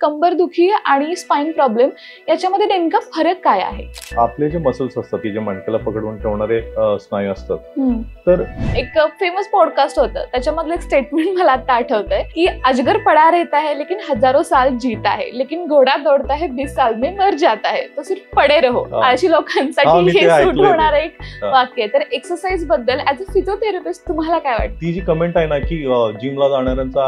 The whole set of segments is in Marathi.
कंबरदुखी आणि स्पाइन प्रॉब्लेम याच्यामध्ये नेमका फरक काय आहे? आपले जे मसल्स असतात की जे मणक्याला पकडून ठेवणारे स्नायू असतात तर एक फेमस पॉडकास्ट होतं, त्याच्यामधलं एक स्टेटमेंट मला आता आठवतंय की अजगर पडा रहता है लेकिन हजारों साल जीता है, लेकिन घोडा दौड़ता है 20 साल में मर जाता है, तो सिर्फ पडे रहो. आळशी लोकांसाठी हे सूट होणारं एक वाक्य आहे. तर एक्सरसाइज बद्दल ऍज अ फिजिओथेरपिस्ट तुम्हाला काय वाटतं? ती जी कमेंट आहे ना की जिमला जाणाऱ्यांचा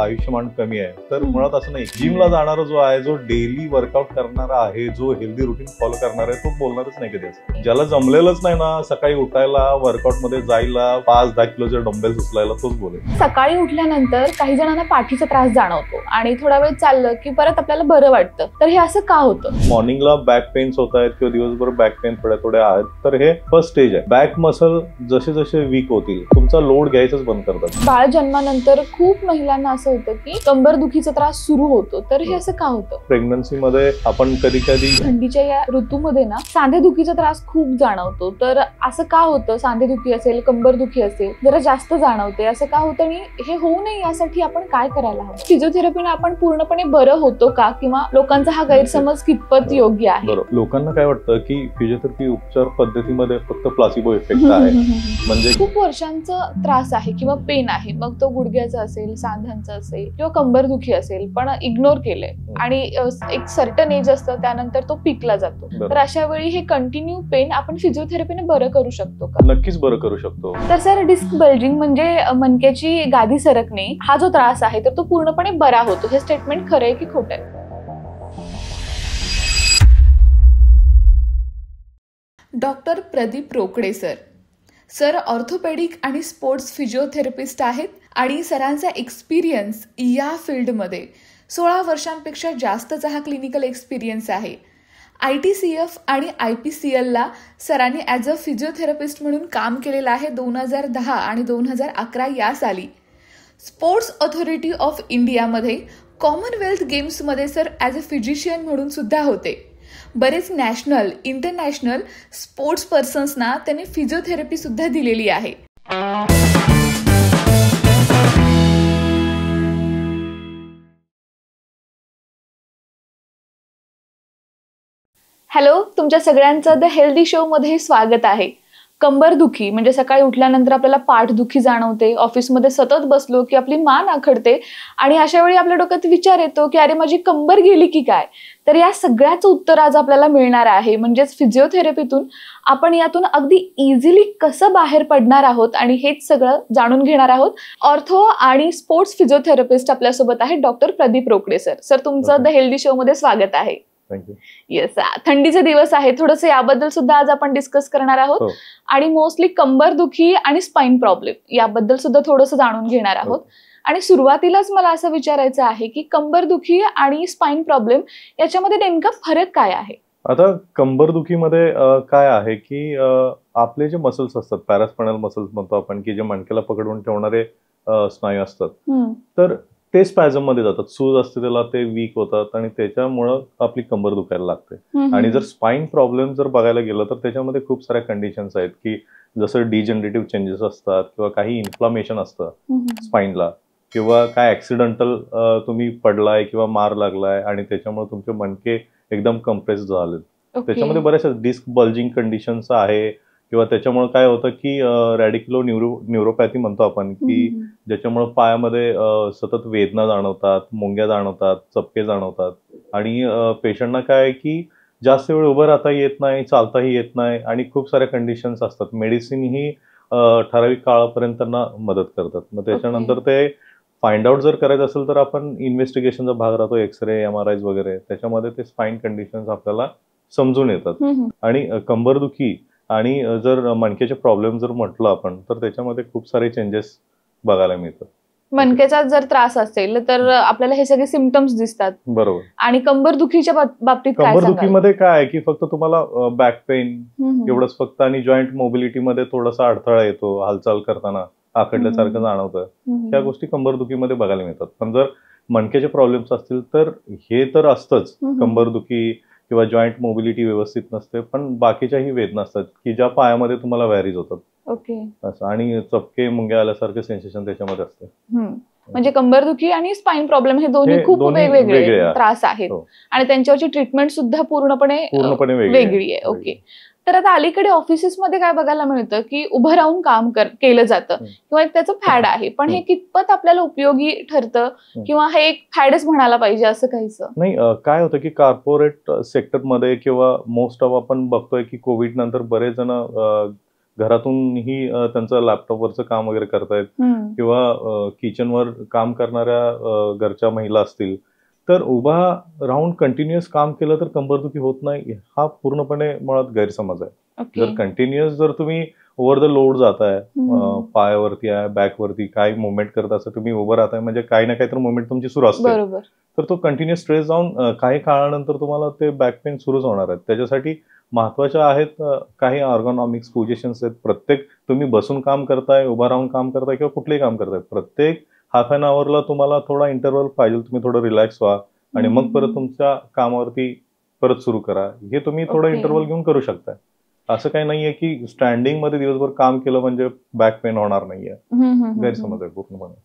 आयुष्यमान कमी आहे, तर मुळात असं नाही. जिमला जाणारा जो आहे, जो डेली वर्कआउट करणारा आहे, जो हेल्दी रुटीन फॉलो करणार आहे, तो बोलणारच नाही कधी असं. ज्याला जमलेलंच नाही ना सकाळी उठायला, वर्कआउट मध्ये जायला, 5-10 किलोचे डंबेल्स उचलायला, तोच बोलेल. सकाळी उठल्यानंतर काही जणांना पाठीचा त्रास जाणवतो आणि थोडा वेळ चाललं की परत आपल्याला बरं वाटतं, तर हे असं का होतं? मॉर्निंगला बॅक पेन्स होत आहेत किंवा दिवसभर बॅक पेन थोडे आहेत, तर हे फर्स्ट स्टेज आहे. बॅक मसल जसे जसे वीक होतील तुमचा लोड घ्यायचंच बंद करतात. बाळ जन्मानंतर खूप महिलांना असं होतं की कंबरदुखीचा त्रास सुरू होतो, तर हे असं का होतं? प्रेग्नन्सी मध्ये आपण कधी कधी थंडीच्या या ऋतूमध्ये ना सांधेदुखीचा त्रास खूप जाणवतो, तर असं का होतं? सांधेदुखी असेल, कंबरदुखी असेल, जरा जास्त जाणवते, असं का होतं आणि हे होऊ नये यासाठी आपण काय करायला हवं? फिजिओथेरपीने आपण पूर्णपणे बरं होतो का, किंवा लोकांचा हा गैरसमज कितपत योग्य आहे? बरोबर. लोकांना काय वाटतं की फिजिओथेरपी उपचार पद्धतीमध्ये फक्त प्लासिबो इफेक्ट आहे, म्हणजे खूप वर्षांचा त्रास आहे किंवा पेन आहे, मग तो गुडघ्याचा असेल, सांध्यांचा असेल किंवा कंबरदुखी असेल, पण इग्नोर केलंय आणि एक सर्टन एज असतं, त्यानंतर तो पीकला जातो, तर अशा वेळी हे कंटिन्यू पेन आपण फिजिओथेरपीने बरं करू शकतो का? नक्कीच बरं करू शकतो. तर सर, डिस्क बल्जिंग म्हणजे मणक्याची गादी सरकणे हा जो त्रास आहे, तर तो पूर्णपणे बरा होतो, हे स्टेटमेंट खरं आहे की खोटं आहे? Doctor Pradeep Rokade sir orthopaedic आणि स्पोर्ट्स फिजिओथेरपिस्ट आहेत आणि सरांचा एक्सपिरियन्स या फील्डमध्ये 16 वर्षांपेक्षा जास्तचा हा क्लिनिकल एक्सपिरियन्स आहे. ITCF आणि IPCLला सरांनी ॲज अ फिजिओथेरपिस्ट म्हणून काम केलेलं आहे 2010 आणि 2011 या साली. स्पोर्ट्स ऑथॉरिटी ऑफ इंडियामध्ये कॉमनवेल्थ गेम्समध्ये सर ॲज अ फिजिशियन म्हणून सुद्धा होते. बरेच नॅशनल, इंटरनॅशनल स्पोर्ट्स पर्सन्सना त्यांनी फिजिओथेरपी सुद्धा दिलेली आहे. हॅलो, तुमच्या सगळ्यांचं द हेल्दी शो मध्ये स्वागत आहे. कंबरदुखी म्हणजे सकाळी उठल्यानंतर आपल्याला पाठदुखी जाणवते, ऑफिसमध्ये सतत बसलो की आपली मान आखडते आणि अशा वेळी आपल्या डोक्यात विचार येतो की अरे माझी कंबर गेली की काय. तर या सगळ्याचं उत्तर आज आपल्याला मिळणार आहे, म्हणजेच फिजिओथेरपीतून आपण यातून अगदी इझिली कसं बाहेर पडणार आहोत आणि हेच सगळं जाणून घेणार आहोत. ऑर्थो आणि स्पोर्ट्स फिजिओथेरपिस्ट आपल्यासोबत आहे डॉक्टर प्रदीप रोकडे सर. तुमचं द हेल्दी शो मध्ये स्वागत आहे. येस, थंडीचे दिवस आहे, थोडंसं याबद्दल सुद्धा आज आपण डिस्कस करणार आहोत आणि मोस्टली कंबरदुखी आणि स्पाइन प्रॉब्लेम याबद्दल सुद्धा थोडंसं जाणून घेणार आहोत. आणि सुरुवातीलाच मला असं विचारायचं आहे की कंबरदुखी आणि स्पाइन प्रॉब्लेम याच्यामध्ये नेमका फरक काय आहे? आता कंबरदुखीमध्ये काय आहे की आपले जे मसल्स असतात, पॅरास्पायनल मसल्स म्हणतो आपण, की जे मणक्याला पकडून ठेवणारे स्नायू असतात, तर ते स्पॅझम मध्ये जातात. सूज असते त्याला, ते वीक होतात आणि त्याच्यामुळं आपली कंबर दुखायला लागते. आणि जर स्पाइन प्रॉब्लेम जर बघायला गेलं तर त्याच्यामध्ये खूप साऱ्या कंडिशन्स आहेत, की जसं डिजनरेटिव्ह चेंजेस असतात किंवा काही इन्फ्लामेशन असतं स्पाइनला, किंवा काय ऍक्सिडेंटल तुम्ही पडलाय किंवा मार लागलाय आणि त्याच्यामुळे तुमचे मणके एकदम कंप्रेस झाले. त्याच्यामध्ये बऱ्याचशा डिस्क बल्जिंग कंडिशन्स आहे, किंवा त्याच्यामुळे काय होतं की रॅडिक्युलो न्यूरोपॅथी म्हणतो आपण, की ज्याच्यामुळे पायामध्ये सतत वेदना जाणवतात, मुंग्या जाणवतात, चपके जाणवतात आणि पेशंटना काय आहे की जास्त वेळ उभं राहता येत नाही, चालताही येत नाही आणि खूप साऱ्या कंडिशन्स असतात. मेडिसिन ही ठराविक काळापर्यंत त्यांना मदत करतात. मग त्याच्यानंतर ते फाइंड आउट जर करायचं असेल तर आपण इन्व्हेस्टिगेशनचा भाग राहतो, एक्सरे, MRIs वगैरे, त्याच्यामध्ये ते स्पाइन कंडिशन्स आपल्याला समजून येतात. आणि कंबरदुखी आणि जर मणक्याचे प्रॉब्लेम जर म्हटलं आपण तर त्याच्यामध्ये खूप सारे चेंजेस बघायला मिळतात. मणक्याचा जर त्रास असेल तर आपल्याला हे सगळे सिम्पटम्स दिसतात. बरोबर. आणि कंबरदुखीच्या बाबतीत काय? कंबरदुखीमध्ये काय आहे की फक्त तुम्हाला बॅक पेन एवढंच फक्त, आणि जॉईंट मोबिलिटी मध्ये थोडासा अडथळा येतो, हालचाल करताना आखडल्यासारखं जाणवतं. त्या गोष्टी कंबरदुखीमध्ये बघायला मिळतात. पण जर मणक्याचे प्रॉब्लेम्स असतील तर हे तर असतंच, कंबरदुखी किंवा जॉईंट मोबिलिटी व्यवस्थित नसते, पण बाकीच्याही वेदना असतात की ज्या पायामध्ये तुम्हाला व्हॅरीज होतात. ओके. असं, आणि चपके, मुंग्या आल्यासारखे सेन्सेशन त्याच्यामध्ये असते. म्हणजे कंबरदुखी आणि स्पाइन प्रॉब्लेम हे दोन्ही खूप वेगवेगळे त्रास आहेत आणि त्यांच्यावरची ट्रीटमेंट सुद्धा पूर्णपणे वेगळी आहे. ओके. तर आता अलीकडे ऑफिसेसमध्ये काय बघायला मिळतं की उभं राहून काम केलं जातं किंवा एक त्याचं फॅड आहे, पण हे कितपत आपल्याला उपयोगी ठरतं किंवा हे एक फॅडच म्हणायला पाहिजे असं काहीच नाही. काय होतं की कॉर्पोरेट सेक्टरमध्ये किंवा मोस्ट ऑफ आपण बघतोय की कोविड नंतर बरेच जण घरातूनही त्यांचं लॅपटॉपवरचं काम वगैरे करतायत किंवा किचनवर काम करणाऱ्या घरच्या महिला असतील, तर उभा राहून कंटिन्युअस काम केलं तर कंबरदुखी होत नाही हा पूर्णपणे मुळात गैरसमज आहे. जर कंटिन्युअस जर तुम्ही ओव्हर द लोड जाताय, पायावरती आहे, बॅकवरती काही मुवमेंट करत असं तुम्ही उभं राहताय म्हणजे काही ना काही तर मुवमेंट तुमची सुरू असते, तर तो कंटिन्युअस स्ट्रेस जाऊन काही काळानंतर तुम्हाला ते बॅक पेन सुरूच होणार आहेत. त्याच्यासाठी महत्वाच्या आहेत काही ऑर्गोनॉमिक्स पोझिशन्स आहेत. प्रत्येक तुम्ही बसून काम करताय, उभा राहून काम करताय किंवा कुठलंही काम करताय, प्रत्येक हाफ एन आवरला तुम्हाला थोडा इंटरव्हल पाहिजे, तुम्ही थोडं रिलॅक्स व्हा आणि मग परत तुमच्या कामावरती परत सुरू करा. हे तुम्ही थोडं इंटरव्हल घेऊन करू शकताय. असं काही नाहीये की स्टँडिंग मध्ये दिवसभर काम केलं म्हणजे बॅक पेन होणार नाहीये. गैरसमज आहे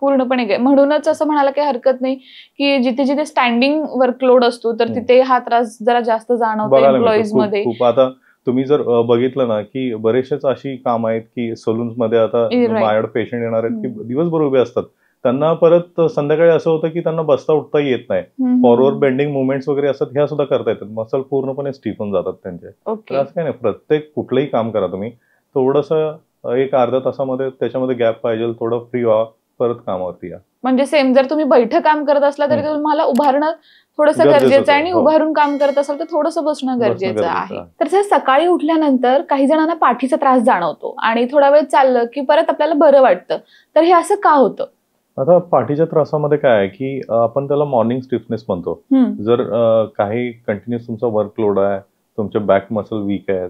पूर्णपणे. म्हणूनच असं म्हणायला काही हरकत नाही की जिथे जिथे स्टँडिंग वर्कलोड असतो तर तिथे हा त्रास जरा जास्त जाणवतो एम्प्लॉईज मध्ये. खूप आता तुम्ही जर बघितलं ना की बरेचसेच अशी काम आहेत की सलून्स मध्ये आता माझ्याकडे पेशंट येणार आहेत की दिवसभर उभे असतात, त्यांना परत संध्याकाळी असं होतं की त्यांना बसता उठता येत नाही, फॉरवर्ड बेंडिंग मुवमेंट्स वगैरे असतात ह्या सुद्धा करता येतात, मसल पूर्णपणे स्टिफ होऊन जातात त्यांचे. तर असं काय नाही, प्रत्येक कुठलंही काम करा तुम्ही थोडंसं एक अर्ध्या तासामध्ये त्याच्यामध्ये गॅप पाहिजे, थोडं फ्री व्हा, परत कामावरती या. म्हणजे सेम जर तुम्ही बैठक काम करत असला तरी तुम्हाला उभारणं थोडंसं गरजेचं आहे आणि उभारून काम करत असाल तर थोडंसं बसणं गरजेचं आहे. तर सकाळी उठल्यानंतर काही जणांना पाठीचा त्रास जाणवतो आणि थोडा वेळ चाललं की परत आपल्याला बरं वाटतं, तर हे असं का होतं? आता पाठीच्या त्रासामध्ये काय आहे की आपण त्याला मॉर्निंग स्टिफनेस म्हणतो. जर काही कंटिन्युअस तुमचा वर्कलोड आहे, तुमचे बॅक मसल वीक आहेत,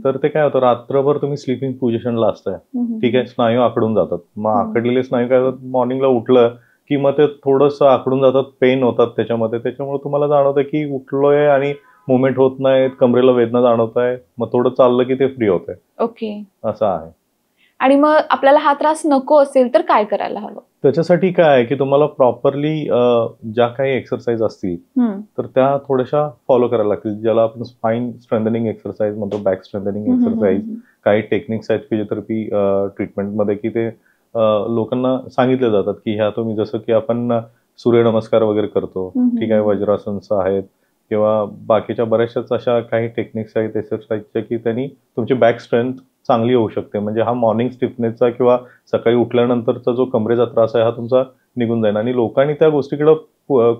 तर ते काय होतं रात्रभर तुम्ही स्लीपिंग पोझिशनला असताय, ठीक आहे, स्नायू आखडून जातात. मग आखडलेले स्नायू काय होतात, मॉर्निंगला उठलं की मग ते थोडंसं आखडून जातात, पेन होतात त्याच्यामध्ये, त्याच्यामुळे तुम्हाला जाणवतं की उठलोय आणि मुवमेंट होत नाहीत, कमरेला वेदना जाणवत आहे, मग थोडं चाललं की ते फ्री होतंय. ओके, असं आहे. आणि मग आपल्याला हा त्रास नको असेल तर काय करायला हवं? त्याच्यासाठी काय आहे की तुम्हाला प्रॉपरली ज्या काही एक्सरसाइज असतील तर त्या थोड्याशा फॉलो करायला लागतील, ज्याला आपण स्पाइन स्ट्रेंथनिंग एक्सरसाइज म्हणतो, बॅक स्ट्रेंथनिंग एक्सरसाइज. काही टेक्निक्स आहेत फिजिओथेरपी ट्रीटमेंटमध्ये की ते लोकांना सांगितले जातात की ह्या तुम्ही जसं की आपण सूर्यनमस्कार वगैरे करतो, ठीक आहे, वज्रासनस आहेत किंवा बाकीच्या बऱ्याचशाच अशा काही टेक्निक्स आहेत एक्सरसाइजच्या की त्यांनी तुमची बॅक स्ट्रेंथ चांगली होऊ शकते. म्हणजे हा मॉर्निंग स्टिफनेसचा किंवा सकाळी उठल्यानंतरचा जो कमरेचा त्रास आहे हा तुमचा निघून जाईल. आणि लोकांनी त्या गोष्टीकडे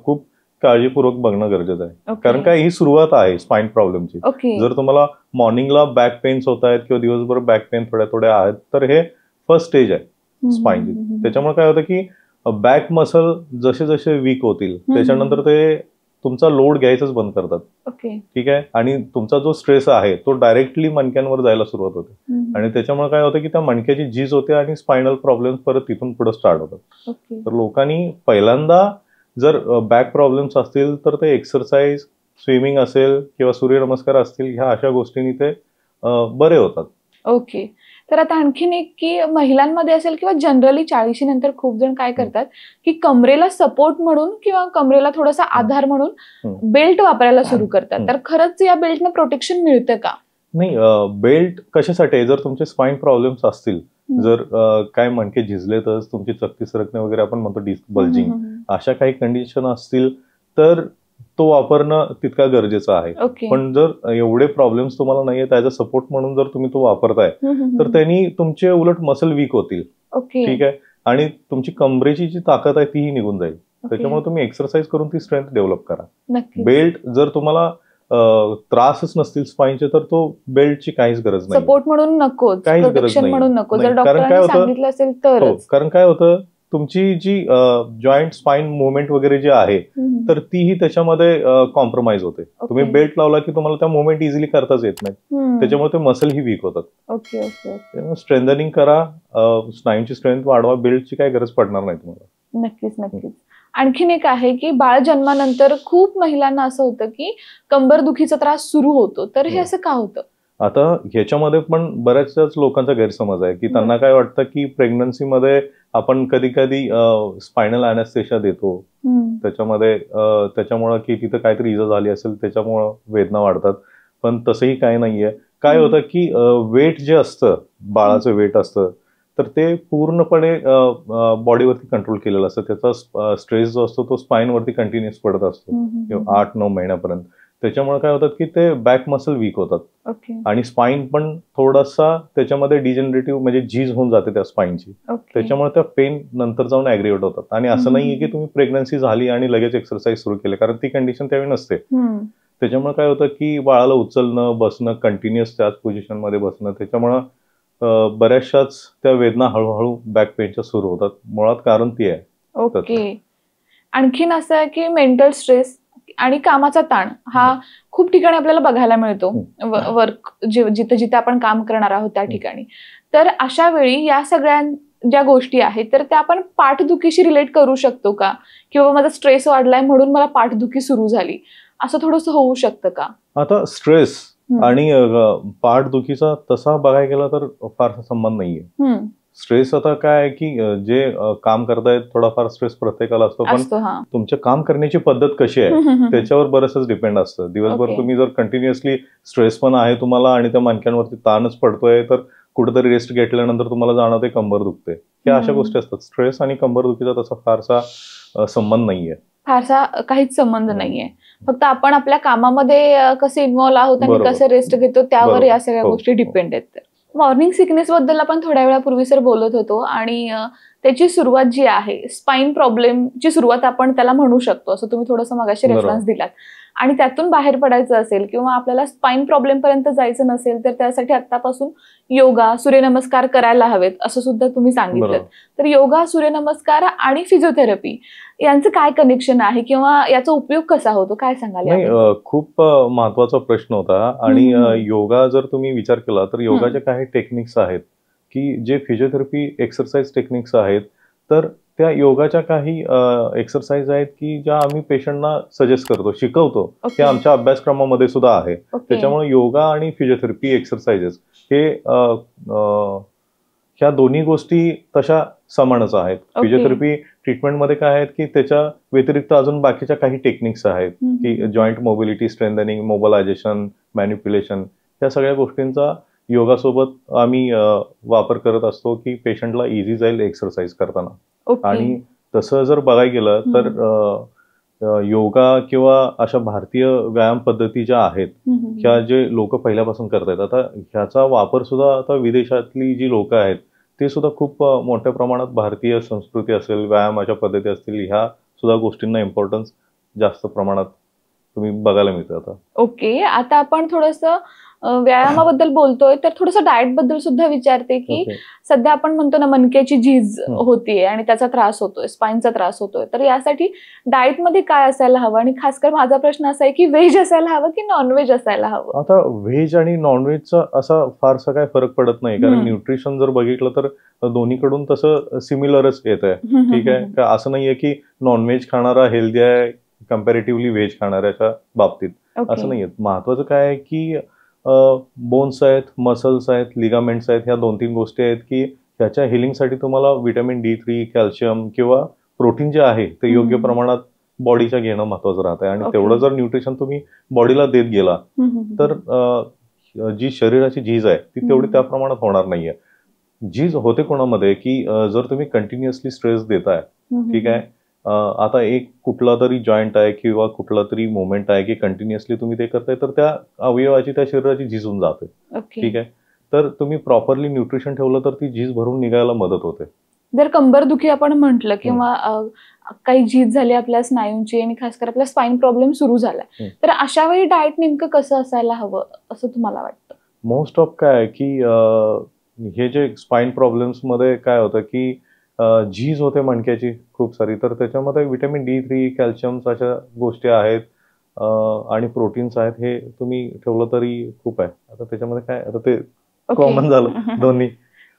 खूप काळजीपूर्वक बघणं गरजेचं आहे, कारण काय ही सुरुवात आहे स्पाइन प्रॉब्लेमची. जर तुम्हाला मॉर्निंगला बॅक पेन्स होत आहेत किंवा दिवसभर बॅक पेन थोड्या थोड्या आहेत तर हे फर्स्ट स्टेज आहे स्पाइनची. त्याच्यामुळे काय होतं की बॅक मसल जसे जसे वीक होतील त्याच्यानंतर ते तुमचा लोड घ्यायचंच बंद करतात, ठीक आहे, आणि तुमचा जो स्ट्रेस आहे तो डायरेक्टली मणक्यांवर जायला सुरुवात होते आणि त्याच्यामुळे काय होतं की त्या मणक्याची झीज होते आणि स्पायनल प्रॉब्लेम परत तिथून पुढे स्टार्ट होतात. तर लोकांनी पहिल्यांदा जर बॅक प्रॉब्लेम्स असतील तर ते एक्सरसाइज, स्विमिंग असेल किंवा सूर्यनमस्कार असतील, ह्या अशा गोष्टींनी ते बरे होतात. ओके. तर आता आणखीन एक की महिलांमध्ये असेल किंवा जनरली 40 नंतर खूप जण काय करतात की कमरेला सपोर्ट म्हणून किंवा कमरेला थोडासा आधार म्हणून बेल्ट वापरायला सुरू करतात. तर खरंच या बेल्टनं प्रोटेक्शन मिळतं का? नाही, बेल्ट कशासाठी आहे, जर तुमचे स्पाइन प्रॉब्लेम्स असतील, जर काय मणके झिजलेतच, तुमची चकती सरकणे वगैरे आपण म्हणतो डिस्क बल्जिंग, अशा काही कंडिशन असतील तर तो वापरणं तितका गरजेचं आहे. पण जर एवढे प्रॉब्लेम्स तुम्हाला नाहीये ऍज अ सपोर्ट म्हणून जर तुम्ही तो वापरताय तर त्यांनी तुमचे उलट मसल वीक होतील, ठीक आहे, आणि तुमची कमरेची जी ताकद आहे तीही निघून जाईल. त्याच्यामुळे तुम्ही एक्सरसाइज करून ती स्ट्रेंथ डेव्हलप करा. बेल्ट जर तुम्हाला त्रासच नसतील स्पाइनचे तर तो बेल्टची काहीच गरज नाही, सपोर्ट म्हणून नको, काहीच गरज नाही. कारण काय होतं तुमची जी जॉईंट स्पाइन मुवमेंट वगैरे जे आहे तर तीही त्याच्यामध्ये कॉम्प्रोमाइज होते. तुम्ही बेल्ट लावला की तुम्हाला त्या मुवमेंट इझिली करताच येत नाही, त्याच्यामुळे ते मसल ही वीक होतात. स्ट्रेंथनिंग करा, स्नायूंची स्ट्रेंथ वाढवा, बेल्टची काही गरज पडणार नाही तुम्हाला. नक्कीच. आणखीन एक आहे की बाळ जन्मानंतर खूप महिलांना असं होतं की कंबरदुखीचा त्रास सुरू होतो, तर हे असं का होतं? आता ह्याच्यामध्ये पण बऱ्याचशाच लोकांचा गैरसमज आहे की त्यांना काय वाटतं की प्रेग्नन्सीमध्ये आपण कधी कधी स्पायनल अॅनेस्थेशिया देतो त्याच्यामुळं की तिथं काहीतरी इजा झाली असेल त्याच्यामुळं वेदना वाढतात, पण तसंही काही नाहीये. काय होतं की वेट जे असतं, बाळाचं वेट असतं, तर ते पूर्णपणे बॉडीवरती कंट्रोल केलेलं असतं. त्याचा स्ट्रेस जो असतो तो स्पाईनवरती कंटिन्युअस पडत असतो 8-9 महिन्यापर्यंत. त्याच्यामुळे काय होतात की ते बॅक मसल वीक होतात आणि स्पाईन पण थोडासा त्याच्यामध्ये डिजनरेटिव्ह म्हणजे झीज होऊन जाते त्या स्पाईनची. त्याच्यामुळे त्या पेन नंतर जाऊन ऍग्रिवेट होतात. आणि असं नाहीये की तुम्ही प्रेग्नन्सी झाली आणि लगेच एक्सरसाइज सुरू केले, कारण ती कंडिशन त्यावेळी नसते. त्याच्यामुळे काय होतं की बाळाला उचलणं, बसणं, कंटिन्युअस त्याच पोझिशन मध्ये बसणं, त्याच्यामुळं बऱ्याचशाच त्या वेदना हळूहळू बॅक पेनच्या सुरू होतात. मुळात कारण ती आहे. ओके. आणखीन असं आहे की मेंटल स्ट्रेस आणि कामाचा ताण हा खूप ठिकाणी आपल्याला बघायला मिळतो, वर्क जिथे जिथे आपण काम करणार आहोत त्या ठिकाणी. तर अशा वेळी या सगळ्या ज्या गोष्टी आहेत तर त्या आपण पाठदुखीशी रिलेट करू शकतो का, किंवा माझा स्ट्रेस वाढलाय म्हणून मला पाठदुखी सुरू झाली, असं थोडंसं होऊ शकतं का? आता स्ट्रेस आणि पाठदुखीचा तसा बघायला गेला तर फारसा संबंध नाहीये. स्ट्रेस आता काय आहे की जे काम करतायत थोडाफार स्ट्रेस प्रत्येकाला असतो, पण तुमच्या काम करण्याची पद्धत कशी आहे त्याच्यावर बरंचसं डिपेंड असतं. दिवसभर तुम्ही जर कंटिन्युअसली स्ट्रेस पण आहे तुम्हाला आणि त्या मणक्यांवरती ताणच पडतोय, तर कुठेतरी रेस्ट घेतल्यानंतर तुम्हाला जाणवते कंबर दुखते, ह्या अशा गोष्टी असतात. स्ट्रेस आणि कंबर दुखीचा तसा फारसा संबंध नाहीये, फारसा काहीच संबंध नाहीये. फक्त आपण आपल्या कामामध्ये कसे इन्व्हॉल्व आहोत आणि कसे रेस्ट घेतो त्यावर या सगळ्या गोष्टी डिपेंड आहेत. मॉर्निंग सिकनेस बद्दल आपण थोड्या वेळापूर्वी सर बोलत होतो, आणि त्याची सुरुवात जी आहे स्पाईन प्रॉब्लेमची सुरुवात आपण त्याला म्हणू शकतो, असं तुम्ही थोडंसं मगाशी रेफरन्स दिलात. आणि त्यातून बाहेर पडायचं असेल किंवा आपल्याला स्पाईन प्रॉब्लेम पर्यंत जायचं नसेल तर त्यासाठी आतापासून योगा, सूर्यनमस्कार करायला हवेत असं सुद्धा तुम्ही सांगितलं. तर योगा, सूर्यनमस्कार आणि फिजिओथेरपी यांचं काय कनेक्शन आहे किंवा याचा उपयोग कसा होतो, काय सांगाल? नाही, खूप महत्वाचा प्रश्न होता. आणि योगा जर तुम्ही विचार केला तर योगाच्या काही टेक्निक्स आहेत की जे फिजिओथेरपी एक्सरसाइज टेक्निक्स आहेत, तर त्या योगाच्या काही एक्सरसाइज आहेत की ज्या आम्ही पेशंटना सजेस्ट करतो, शिकवतो, ते आमच्या अभ्यासक्रमामध्ये सुद्धा आहे. त्याच्यामुळे योगा आणि फिजिओथेरपी एक्सरसाइजेस हे ह्या दोन्ही गोष्टी तशा समानच आहेत. फिजिओथेरपी ट्रीटमेंटमध्ये काय आहेत की त्याच्या व्यतिरिक्त अजून बाकीच्या काही टेक्निक्स आहेत की joint mobility strengthening, mobilisation, manipulation, या सगळ्या गोष्टींचा योगासोबत आम्ही वापर करत असतो की पेशंटला इझी जाईल एक्सरसाइज करताना. आणि तसं जर बघायला गेलं तर योगा किंवा अशा भारतीय व्यायाम पद्धती ज्या आहेत ह्या जे लोक पहिल्यापासून करतायत, आता ह्याचा वापर सुद्धा आता विदेशातली जी लोक आहेत ते सुद्धा खूप मोठ्या प्रमाणात भारतीय संस्कृती असेल, व्यायामाच्या पद्धती असतील, ह्या सुद्धा गोष्टींना इम्पॉर्टन्स जास्त प्रमाणात तुम्ही बघायला मिळतं आता. ओके. आता आपण थोडंसं व्यायामाबद्दल बोलतोय तर थोडंसं डाएट बद्दल सुद्धा विचारते की सध्या आपण म्हणतो ना मणक्याची झीज होतीये आणि त्याचा त्रास होतोय, स्पाईनचा त्रास होतोय, तर यासाठी डाएट मध्ये काय असायला हवं? आणि खासकर माझा प्रश्न असा आहे की व्हेज असायला हवं की नॉनव्हेज असायला हवं? आता व्हेज आणि नॉनव्हेजचा असा फारसा काय फरक पडत नाही, कारण न्यूट्रिशन जर बघितलं तर दोन्हीकडून तसं सिमिलरच येत आहे. ठीक आहे का? असं नाहीये की नॉनव्हेज खाणारा हेल्दी आहे कम्पॅरेटिव्हली व्हेज खाणाऱ्याच्या बाबतीत, असं नाहीये. महत्वाचं काय आहे की बोन्स आहेत, मसल्स आहेत, लिगामेंट्स आहेत, ह्या 2-3 गोष्टी आहेत की ह्याच्या हिलिंगसाठी तुम्हाला व्हिटॅमिन D3, कॅल्शियम किंवा प्रोटीन जे आहे ते योग्य प्रमाणात बॉडीच्या घेणं महत्वाचं राहत आहे. आणि तेवढं जर न्यूट्रिशन तुम्ही बॉडीला देत गेला तर जी शरीराची झीज आहे ती तेवढी त्या प्रमाणात होणार नाहीये. झीज होते कोणामध्ये की जर तुम्ही कंटिन्युअसली स्ट्रेस देताय, ठीक आहे, आता एक कुठला तरी जॉईंट आहे किंवा कुठला तरी मुवमेंट आहे की कंटिन्युअसली तुम्ही ते करताय, तर त्या अवयवाची, त्या शरीराची झीज होऊन जाते. ठीक आहे, तर तुम्ही प्रॉपरली न्यूट्रिशन ठेवलं तर ती झीज भरून निघायला मदत होते. जर कंबरदुखी आपण म्हटलं किंवा काही झीज झाली आपल्या स्नायूंची आणि खासकर आपला स्पाईन प्रॉब्लेम सुरू झालाय, तर अशा वेळी डाएट नेमकं कसं असायला हवं असं तुम्हाला वाटतं? मोस्ट ऑफ काय आहे की हे जे स्पाईन प्रॉब्लेम्स मध्ये काय होतं की झीज होते मणक्याची खूप सारी, तर त्याच्यामध्ये व्हिटॅमिन D3, कॅल्शियम अशा गोष्टी आहेत आणि प्रोटीन्स आहेत, हे तुम्ही ठेवलं तरी खूप आहे. आता त्याच्यामध्ये काय, आता ते कॉमन झालं दोन्ही.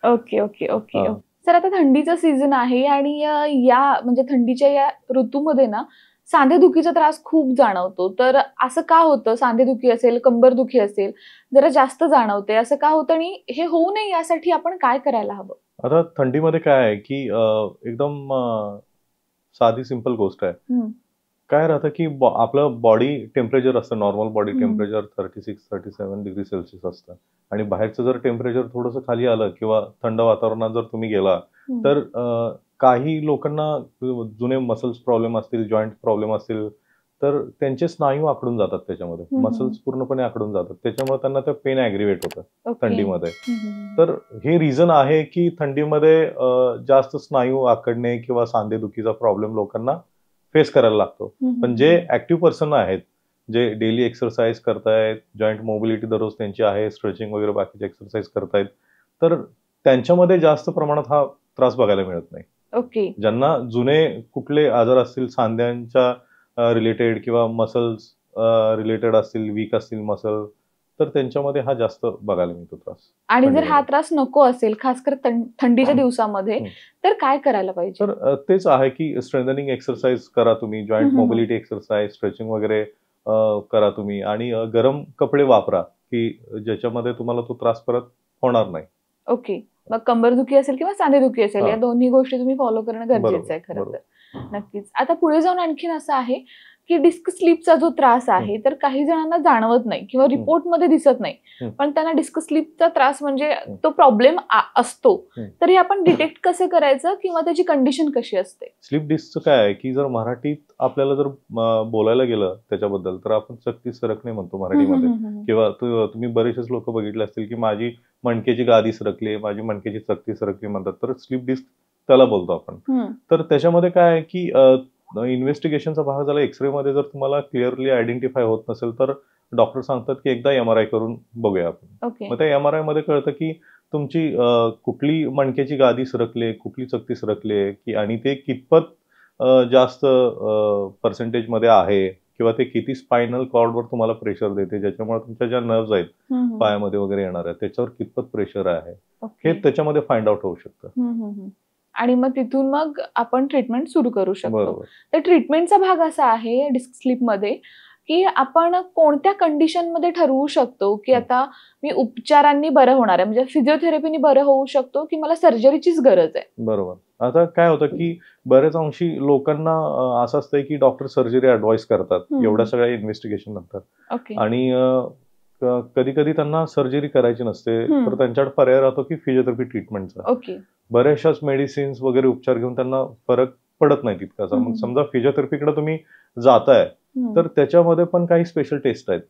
Okay okay okay. सर आता थंडीचा सीझन आहे आणि या म्हणजे थंडीच्या या ऋतूमध्ये ना सांधेदुखीचा त्रास खूप जाणवतो, तर असं का होतं? सांधेदुखी असेल, कंबरदुखी असेल, जरा जास्त जाणवते, असं का होतं आणि हे होऊ नये यासाठी आपण काय करायला हवं? आता थंडीमध्ये काय आहे की एकदम साधी सिंपल गोष्ट आहे. काय राहतं की आपलं बॉडी टेम्परेचर असतं, normal body temperature 36-37 degree Celsius असतं आणि बाहेरचं जर टेम्परेचर थोडंसं खाली आलं किंवा थंड वातावरणात जर तुम्ही गेला तर काही लोकांना जुने मसल्स प्रॉब्लेम असतील, जॉईंट प्रॉब्लेम असतील, तर त्यांचे स्नायू आखडून जातात त्याच्यामध्ये, मसल्स पूर्णपणे आखडून जातात, त्याच्यामुळे त्यांना ते पेन ॲग्रिवेट होतं थंडीमध्ये. तर हे रिझन आहे की थंडीमध्ये जास्त स्नायू आखडणे किंवा सांधेदुखीचा प्रॉब्लेम लोकांना फेस करायला लागतो. पण जे ऍक्टिव्ह पर्सन आहेत, जे डेली एक्सरसाइज करतायत, जॉईंट मोबिलिटी दररोज त्यांची आहे, स्ट्रेचिंग वगैरे बाकीचे एक्सरसाइज करतायत, तर त्यांच्यामध्ये जास्त प्रमाणात हा त्रास बघायला मिळत नाही. ओके. ज्यांना जुने कुठले आजार असतील सांध्यांच्या रिलेटेड किंवा मसल्स रिलेटेड असतील, वीक असतील मसल, तर त्यांच्यामध्ये हा जास्त बघायला मिळतो त्रास. आणि जर हा त्रास नको असेल, खास कर थंडीच्या दिवसामध्ये, तर काय करायला पाहिजे? तर तेच आहे की स्ट्रेंथनिंग एक्सरसाइज करा तुम्ही, जॉईंट मोबिलिटी एक्सरसाइज, स्ट्रेचिंग वगैरे करा तुम्ही आणि गरम कपडे वापरा की ज्याच्यामध्ये तुम्हाला तो त्रास परत होणार नाही. ओके. मग कंबरदुखी असेल किंवा सांधेदुखी असेल, या दोन्ही गोष्टी तुम्ही फॉलो करणं गरजेचं आहे खरं तर. नक्कीच. आता पुढे जाऊन आणखीन असं आहे की डिस्क स्लीपचा जो त्रास आहे, तर काही जणांना जाणवत नाही किंवा रिपोर्टमध्ये दिसत नाही, पण त्यांना डिस्क स्लीपचा त्रास म्हणजे तो प्रॉब्लेम असतो. तर हे आपण डिटेक्ट कसं करायचं किंवा त्याची कंडिशन कशी असते? स्लीप डिस्कचं काय आहे की जर मराठीत आपल्याला जर बोलायला गेलं त्याच्याबद्दल, तर आपण चकती सरकणे म्हणतो मराठीमध्ये, किंवा तुम्ही बरेचसेच लोक बघितले असतील की माझी मणकेची गादी सरकली, माझी मणकेची चकती सरकली म्हणतात, तर स्लीप डिस्क त्याला बोलतो आपण. तर त्याच्यामध्ये काय आहे की इन्व्हेस्टिगेशनचा भाग झाला, एक्सरे मध्ये जर तुम्हाला क्लिअरली आयडेंटिफाय होत नसेल तर डॉक्टर सांगतात की एकदा MRI करून बघूया आपण. मग त्या MRI मध्ये कळतं की तुमची कुठली मणकेची गादी सरकले, कुठली चकती सरकले, की आणि ते कितपत जास्त पर्सेंटेज मध्ये आहे, किंवा ते किती स्पायनल कॉर्डवर तुम्हाला प्रेशर देते, ज्याच्यामुळे तुमच्या ज्या नर्व्स आहेत पायामध्ये वगैरे येणार आहेत त्याच्यावर कितपत प्रेशर आहे, हे त्याच्यामध्ये फाइंड आउट होऊ शकतं. आणि मग तिथून मग आपण ट्रीटमेंट सुरू करू शकतो. तर ट्रीटमेंटचा भाग असा आहे डिस्क स्लीप मध्ये की आपण कोणत्या कंडिशन मध्ये ठरवू शकतो की आता मी उपचारांनी बरं होणार आहे, म्हणजे फिजिओथेरपीने बरं होऊ शकतो की मला सर्जरीचीच गरज आहे? बरोबर. आता काय होतं की बऱ्याच अंशी लोकांना असं असतंय की डॉक्टर सर्जरी ऍडवाइस करतात एवढ्या सगळ्या इन्व्हेस्टिगेशन नंतर, आणि कधी कधी त्यांना सर्जरी करायची नसते, तर त्यांच्याकडे पर्याय राहतो की फिजिओथेरपी ट्रीटमेंटचा. बऱ्याचशाच मेडिसिन्स वगैरे उपचार घेऊन त्यांना फरक पडत नाही तितकासा. मग समजा फिजिओथेरपीकडे तुम्ही जाताय, तर त्याच्यामध्ये पण काही स्पेशल टेस्ट आहेत.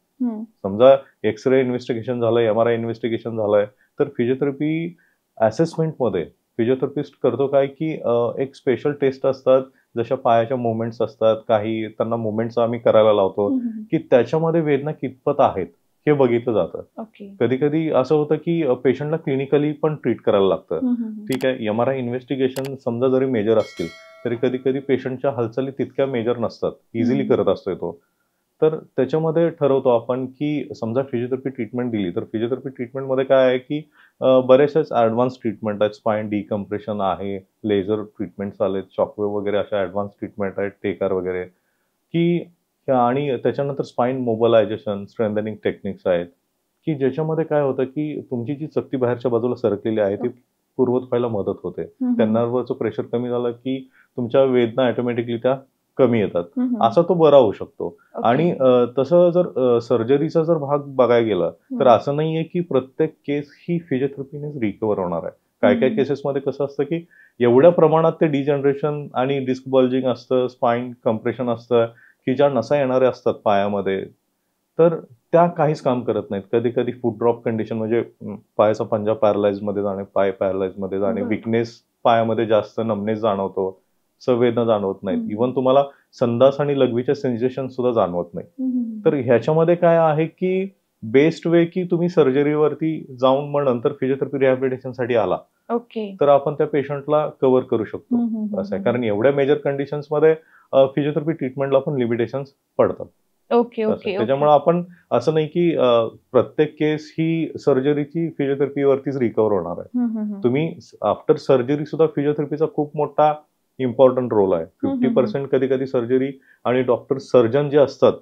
समजा एक्सरे इन्व्हेस्टिगेशन झालंय, MRI इन्व्हेस्टिगेशन झालंय, तर फिजिओथेरपी असेसमेंटमध्ये फिजिओथेरपिस्ट करतो काय की एक स्पेशल टेस्ट असतात, जशा पायाच्या मुवमेंट्स असतात, काही त्यांना मुवमेंट्स आम्ही करायला लावतो की त्याच्यामध्ये वेदना कितपत आहेत हे बघितलं जातं. कधी कधी असं होतं की पेशंटला क्लिनिकली पण ट्रीट करायला लागतं. ठीक आहे, MRI इन्व्हेस्टिगेशन समजा जरी मेजर असतील तरी कधी कधी पेशंटच्या हालचाली तितक्या मेजर नसतात, इझिली करत असतोय तो. तर त्याच्यामध्ये ठरवतो आपण की समजा फिजिओथेरपी ट्रीटमेंट दिली, तर फिजिओथेरपी ट्रीटमेंटमध्ये काय आहे की बरेचसेच ऍडव्हान्स ट्रीटमेंट आहेत, स्पाइन डिकम्प्रेशन आहे, लेझर ट्रीटमेंट्स आलेत, शॉकवेव्ह वगैरे अशा ऍडव्हान्स ट्रीटमेंट आहेत, टेकर वगैरे, की आणि त्याच्यानंतर स्पाइन मोबिलायझेशन, स्ट्रेंथनिंग टेक्निक्स आहेत, की ज्याच्यामध्ये काय होतं की तुमची जी चकती बाहेरच्या बाजूला सरकलेली आहे ती पूर्वत व्हायला मदत होते. त्या नर्वचं प्रेशर कमी झालं की तुमच्या वेदना ऑटोमॅटिकली त्या कमी येतात, असा तो बरा होऊ शकतो. आणि तसं जर सर्जरीचा जर भाग बघायला गेला तर असं नाहीये की प्रत्येक केस ही फिजिओथेरपीनेच रिकव्हर होणार आहे. काही काही केसेसमध्ये कसं असतं की एवढ्या प्रमाणात ते डिजनरेशन आणि डिस्क बल्जिंग असतं, स्पाइन कम्प्रेशन असतं, की ज्या नसा येणाऱ्या असतात पायामध्ये, तर त्या काहीच काम करत नाहीत. कधी कधी फूट ड्रॉप कंडिशन, म्हणजे पायाचा पंजा पॅरलाइज मध्ये जाणे, पाय पॅरलाइज मध्ये जाणे, विकनेस पायामध्ये जास्त नमनेस जाणवतो, संवेदना जाणवत नाहीत, इव्हन तुम्हाला संडास आणि लघवीच्या सेन्सेशन सुद्धा जाणवत नाही. तर ह्याच्यामध्ये काय आहे की बेस्ट वे की तुम्ही सर्जरीवरती जाऊन मग नंतर फिजिओथेरपी रिहॅबिलिटेशन साठी आला, तर आपण त्या पेशंटला कव्हर करू शकतो, असं आहे. कारण एवढ्या मेजर कंडिशन्स मध्ये फिजिओथेरपी ट्रीटमेंटला पण लिमिटेशन्स पडतात. त्याच्यामुळे आपण असं नाही की प्रत्येक केस ही सर्जरीची फिजिओथेरपीवरतीच रिकव्हर होणार आहे. तुम्ही आफ्टर सर्जरी सुद्धा फिजिओथेरपीचा खूप मोठा इम्पॉर्टंट रोल आहे. 50% कधी कधी सर्जरी आणि डॉक्टर सर्जन जे असतात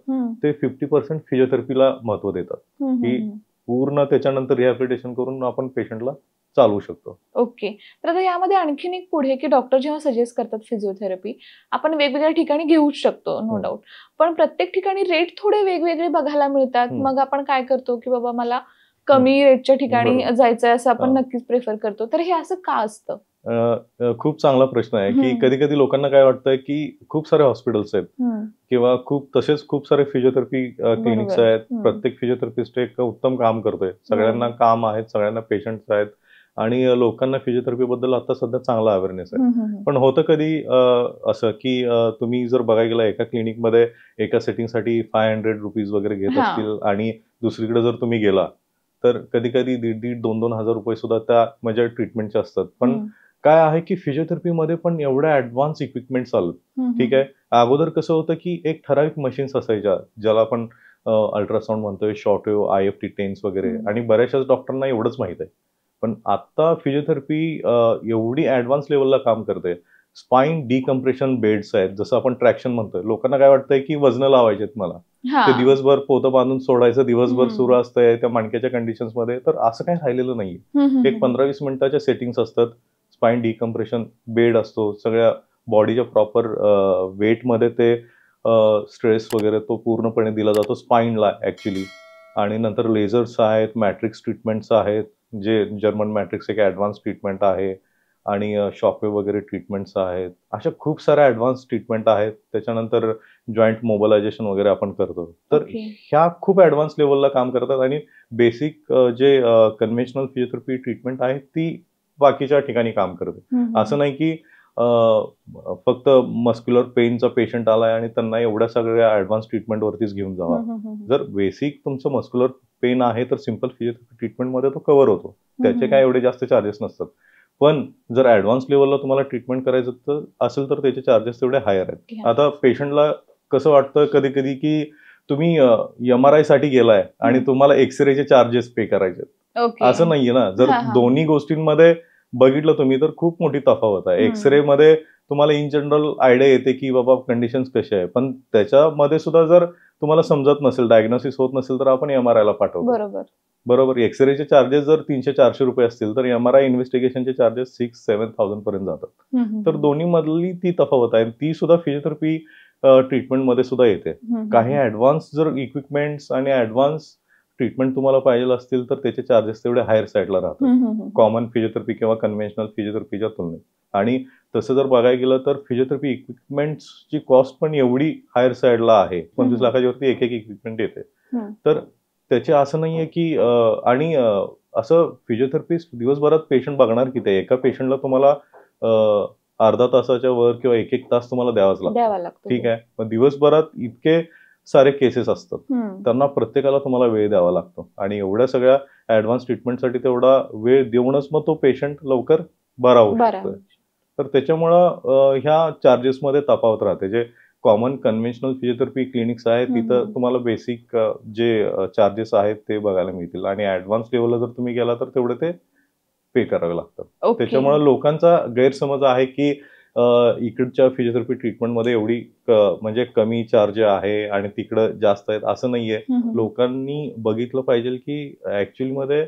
ते 50% फिजिओथेरपीला महत्व देतात, की पूर्ण त्याच्यानंतर रिहॅबिलिटेशन करून आपण पेशंटला चालू शकतो. ओके. तर आता यामध्ये आणखीन एक पुढे की डॉक्टर जेव्हा सजेस्ट करतात फिजिओथेरपी, आपण वेगवेगळ्या ठिकाणी घेऊच शकतो, नो डाऊट. पण प्रत्येक ठिकाणी रेट थोडे वेगवेगळे बघायला मिळतात. मग आपण काय करतो की बाबा मला कमी रेटच्या ठिकाणी जायचंय असं आपण नक्कीच प्रेफर करतो. तर हे असं का असतं? खूप चांगला प्रश्न आहे की कधी कधी लोकांना काय वाटतं की खूप सारे हॉस्पिटल्स आहेत किंवा तसेच खूप सारे फिजिओथेरपी क्लिनिक्स आहेत. प्रत्येक फिजिओथेरपिस्ट एक उत्तम काम करतोय. सगळ्यांना काम आहेत, सगळ्यांना पेशंट्स आहेत आणि लोकांना फिजिओथेरपी बद्दल आता सध्या चांगला अवेअरनेस आहे. पण होतं कधी असं की तुम्ही जर बघायला गेला एका क्लिनिकमध्ये एका सेटिंगसाठी 500 रुपीज वगैरे घेत असतील आणि दुसरीकडे जर तुम्ही गेला तर कधी कधी 1,500-2,000 हजार रुपये सुद्धा त्या म्हणजे ट्रीटमेंटचे असतात. पण काय आहे की फिजिओथेरपीमध्ये पण एवढ्या ऍडव्हान्स इक्विपमेंट्स आलं. ठीक आहे. अगोदर कसं होतं की एक ठराविक मशीन्स असायच्या ज्याला आपण अल्ट्रासाऊंड म्हणतोय, शॉर्टवेव्ह, IFT टेन्स वगैरे आणि बऱ्याचशाच डॉक्टरांना एवढंच माहित आहे. पण आता फिजिओथेरपी एवढी ऍडव्हान्स लेवलला काम करते. स्पाइन डिकम्प्रेशन बेड्स आहेत, जसं आपण ट्रॅक्शन म्हणतोय. लोकांना काय वाटतंय की वजन लावायचे मला, ते दिवसभर पोतं बांधून सोडायचं, दिवसभर सुरू असतंय त्या मणक्याच्या कंडिशन्स मध्ये. तर असं काही राहिलेलं नाहीये. एक 15-20 मिनिटाच्या सेटिंग्स असतात. स्पाइन डिकम्प्रेशन बेड असतो, सगळ्या बॉडीच्या प्रॉपर वेटमध्ये ते स्ट्रेस वगैरे तो पूर्णपणे दिला जातो स्पाइनला ऍक्च्युली. आणि नंतर लेझर्स आहेत, मॅट्रिक्स ट्रीटमेंट्स आहेत, जे जर्मन मॅट्रिक्स एक ऍडव्हान्स ट्रीटमेंट आहे आणि शॉकवेव्ह वगैरे ट्रीटमेंट्स आहेत. अशा खूप साऱ्या ऍडव्हान्स ट्रीटमेंट आहेत. त्याच्यानंतर जॉईंट मोबिलायझेशन वगैरे आपण करतो. तर ह्या खूप ऍडव्हान्स लेवलला काम करतात आणि बेसिक जे कन्व्हेन्शनल फिजिओथेरपी ट्रीटमेंट आहे ती बाकीच्या ठिकाणी काम करते. असं नाही की फक्त मस्क्युलर पेनचा पेशंट आलाय आणि त्यांना एवढ्या सगळ्या ऍडव्हान्स ट्रीटमेंट वरतीच घेऊन जावा. जर बेसिक तुमचं मस्क्युलर पेन आहे तर सिम्पल फिजिओथेरपी ट्रीटमेंटमध्ये तो कव्हर होतो. त्याचे काय एवढे जास्त चार्जेस नसतात. पण जर ऍडव्हान्स लेवलला तुम्हाला ट्रीटमेंट करायचं असेल तर त्याचे चार्जेस तेवढे हायर आहेत. आता पेशंटला कसं वाटतं कधी कधी की तुम्ही MRI साठी गेलाय आणि तुम्हाला एक्सरेचे चार्जेस पे करायचे. असं नाहीये ना. जर दोन्ही गोष्टींमध्ये बघितलं तुम्ही तर खूप मोठी तफावत आहे. एक्सरे मध्ये तुम्हाला इन जनरल आयडिया येते की बाबा कंडिशन्स कशा आहे, पण त्याच्यामध्ये सुद्धा जर तुम्हाला समजत नसेल, डायग्नोसिस होत नसेल तर आपण MRI ला पाठवतो. बरोबर. एक्सरेचे चार्जेस जर 300-400 रुपये असतील तर MRI इन्व्हेस्टिगेशनचे चार्जेस 6,000-7,000 पर्यंत जातात. तर दोन्ही मधली ती तफावत आहे. ती सुद्धा फिजिओथेरपी ट्रीटमेंटमध्ये सुद्धा येते. काही ऍडव्हान्स जर इक्विपमेंट्स आणि ऍडव्हान्स ट्रीटमेंट तुम्हाला पाहिजे असतील तर त्याचे चार्जेस तेवढे हायर साईडला राहतात कॉमन फिजिओथेरपी किंवा कन्व्हेन्शनल फिजिओथेरपीच्या तुलनेत. आणि तसं जर बघायला गेलं तर फिजिओथेरपी इक्विपमेंट्सची कॉस्ट पण एवढी हायर साईडला आहे. 25 लाखाच्या वरती एक इक्विपमेंट येते. तर त्याचे असं नाहीये की आणि असं फिजिओथेरपिस्ट दिवसभरात पेशंट बघणार किती आहे. एका पेशंटला तुम्हाला अर्धा तासाच्या वर किंवा 1-1 तास तुम्हाला द्यावाच लागतो. ठीक आहे. मग दिवसभरात इतके सारे केसेस असतात, त्यांना प्रत्येकाला तुम्हाला वेळ द्यावा लागतो आणि एवढ्या सगळ्या ऍडव्हान्स ट्रीटमेंटसाठी तेवढा वेळ देऊनच मग तो पेशंट लवकर बरा होऊ शकतोय. तर त्याच्यामुळं ह्या चार्जेसमध्ये तफावत राहते. जे कॉमन कन्व्हेन्शनल फिजिओथेरपी क्लिनिक्स आहेत तिथं तुम्हाला बेसिक जे चार्जेस आहेत ते बघायला मिळतील आणि ऍडव्हान्स लेवलला जर तुम्ही गेला तर तेवढे ते पे करावे लागतात. त्याच्यामुळे लोकांचा गैरसमज आहे की इकडच्या फिजिओथेरपी ट्रीटमेंटमध्ये एवढी म्हणजे कमी चार्ज आहे आणि तिकडं जास्त आहेत असं नाहीये. लोकांनी बघितलं पाहिजे की ऍक्च्युअली मध्ये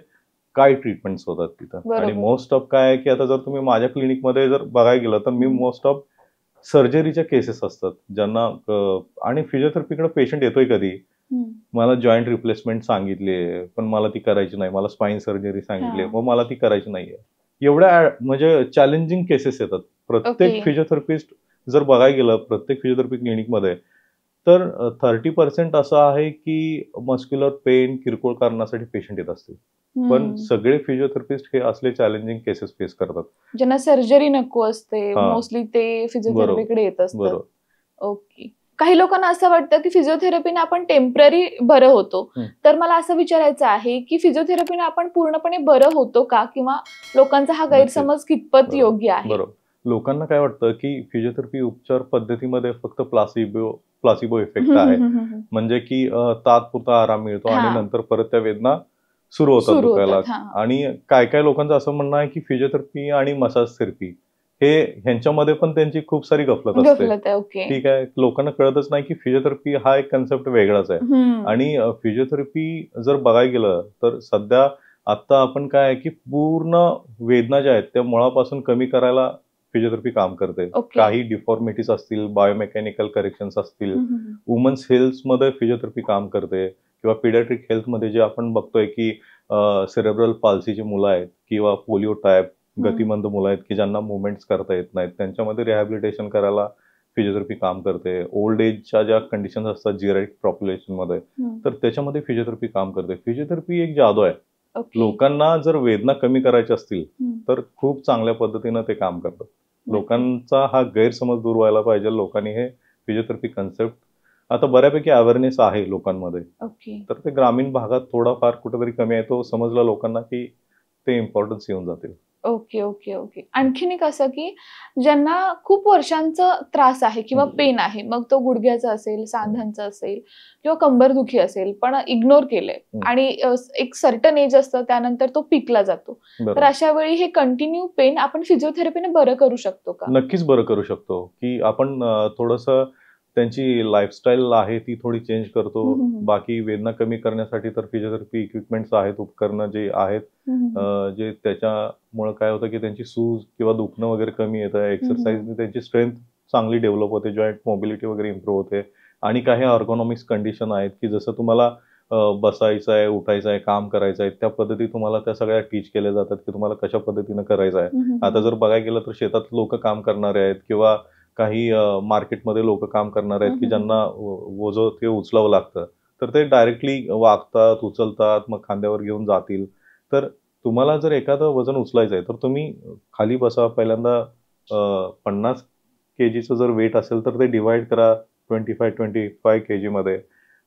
काय ट्रीटमेंट्स होतात तिथं. आणि मोस्ट ऑफ काय आहे की आता जर तुम्ही माझ्या क्लिनिकमध्ये जर बघायला गेलं तर मी मोस्ट ऑफ सर्जरीच्या केसेस असतात ज्यांना आणि फिजिओथेरपीकडे पेशंट येतोय कधी मला जॉईंट रिप्लेसमेंट सांगितले पण मला ती करायची नाही, मला स्पाइन सर्जरी सांगितली मग मला ती करायची नाहीये. एवढ्या म्हणजे चॅलेंजिंग केसेस येतात. प्रत्येक फिजिओथेरपिस्ट जर बघायला गेलं प्रत्येक फिजिओथेरपी क्लिनिकमध्ये तर 30% असं आहे की मस्क्युलर पेन किरकोळ कारणासाठी पेशंट येत असतील. पण सगळे फिजिओथेरपिस्ट हे असले चॅलेंजिंग केसेस फेस करतात ज्यांना सर्जरी नको असते, मोस्टली ते फिजिओथेरपीकडे येत असतात. ओके. काही लोकांना असं वाटतं की फिजिओथेरपीने आपण टेम्पररी बरं होतो. तर मला असं विचारायचं आहे की फिजिओथेरपीने आपण पूर्णपणे बरं होतो का, किंवा लोकांचा हा गैरसमज कितपत योग्य आहे? बरोबर. लोकांना काय वाटतं की फिजिओथेरपी उपचार पद्धतीमध्ये फक्त प्लासिबो इफेक्ट आहे, म्हणजे की तात्पुरता आराम मिळतो आणि नंतर परत त्या वेदना सुरू होतात दुखायला. आणि काय काय लोकांचं असं म्हणणं आहे की फिजिओथेरपी आणि मसाज थेरपी हे ह्यांच्यामध्ये पण त्यांची खूप सारी गफलत असते. ठीक आहे. लोकांना कळतच नाही की फिजिओथेरपी हा एक कन्सेप्ट वेगळाच आहे. आणि फिजिओथेरपी जर बघायला गेलं तर सध्या आता आपण काय आहे की पूर्ण वेदना ज्या आहेत त्या मुळापासून कमी करायला फिजिओथेरपी काम करते. काही डिफॉर्मिटीज असतील, बायोमेकॅनिकल करेक्शन्स असतील, वुमन्स हेल्थ मध्ये फिजिओथेरपी काम करते, किंवा पिडियाट्रिक हेल्थ मध्ये जे आपण बघतोय की सेरेब्रल पाल्सीची मुलं आहेत किंवा पोलिओ टाईप गतिमंद मुलं आहेत की ज्यांना मुवमेंट्स करता येत नाहीत, त्यांच्यामध्ये रिहॅबिलिटेशन करायला फिजिओथेरपी काम करते. ओल्ड एजच्या ज्या कंडिशन असतात जिरॅटिक पॉप्युलेशन मध्ये, तर त्याच्यामध्ये फिजिओथेरपी काम करते. फिजिओथेरपी एक जादू आहे. लोकांना जर वेदना कमी करायच्या असतील तर खूप चांगल्या पद्धतीनं ते काम करतात. लोकांचा हा गैरसमज दूर व्हायला पाहिजे. लोकांनी हे फिजिओथेरपी कन्सेप्ट आता बऱ्यापैकी अवेअरनेस आहे लोकांमध्ये, तर ते ग्रामीण भागात थोडाफार कुठेतरी कमी आहे. तो समजला लोकांना की ते इम्पॉर्टन्स येऊन जातील. Okay okay okay. आणखीन एक असं की ज्यांना खूप वर्षांचा त्रास आहे किंवा पेन आहे, मग तो गुडघ्याचा असेल, सांध्यांचा असेल किंवा कंबरदुखी असेल, पण इग्नोर केलंय आणि एक सर्टन एज असतं त्यानंतर तो पीकला जातो, तर अशा वेळी हे कंटिन्यू पेन आपण फिजिओथेरपीने बरं करू शकतो का? नक्कीच बरं करू शकतो. की आपण थोडंसं त्यांची लाईफस्टाईल आहे ती थोडी चेंज करतो. बाकी वेदना कमी करण्यासाठी तर फिजिओथेरपी इक्विपमेंट्स आहेत, उपकरणं जे आहेत, जे त्याच्यामुळे काय होतं की त्यांची सूज किंवा दुखणं वगैरे कमी येतं. एक्सरसाइजने त्यांची स्ट्रेंथ चांगली डेव्हलप होते, जॉईंट मोबिलिटी वगैरे इम्प्रूव्ह होते. आणि काही ऑर्गोनॉमिक्स कंडिशन आहेत की जसं तुम्हाला बसायचं आहे, उठायचं आहे, काम करायचं आहे, त्या पद्धती तुम्हाला त्या सगळ्या टीच केल्या जातात की तुम्हाला कशा पद्धतीनं करायचं आहे. आता जर बघायला गेलं तर शेतात लोक काम करणारे आहेत किंवा काही मार्केटमध्ये लोक काम करणार आहेत की ज्यांना ओझं ते उचलावं लागतं, तर ते डायरेक्टली वागतात, उचलतात, मग खांद्यावर घेऊन जातील. तर तुम्हाला जर एखादं वजन उचलायचं आहे तर तुम्ही खाली बसा. पहिल्यांदा 50 kgचं जर वेट असेल तर ते डिवाइड करा 25 kg मध्ये.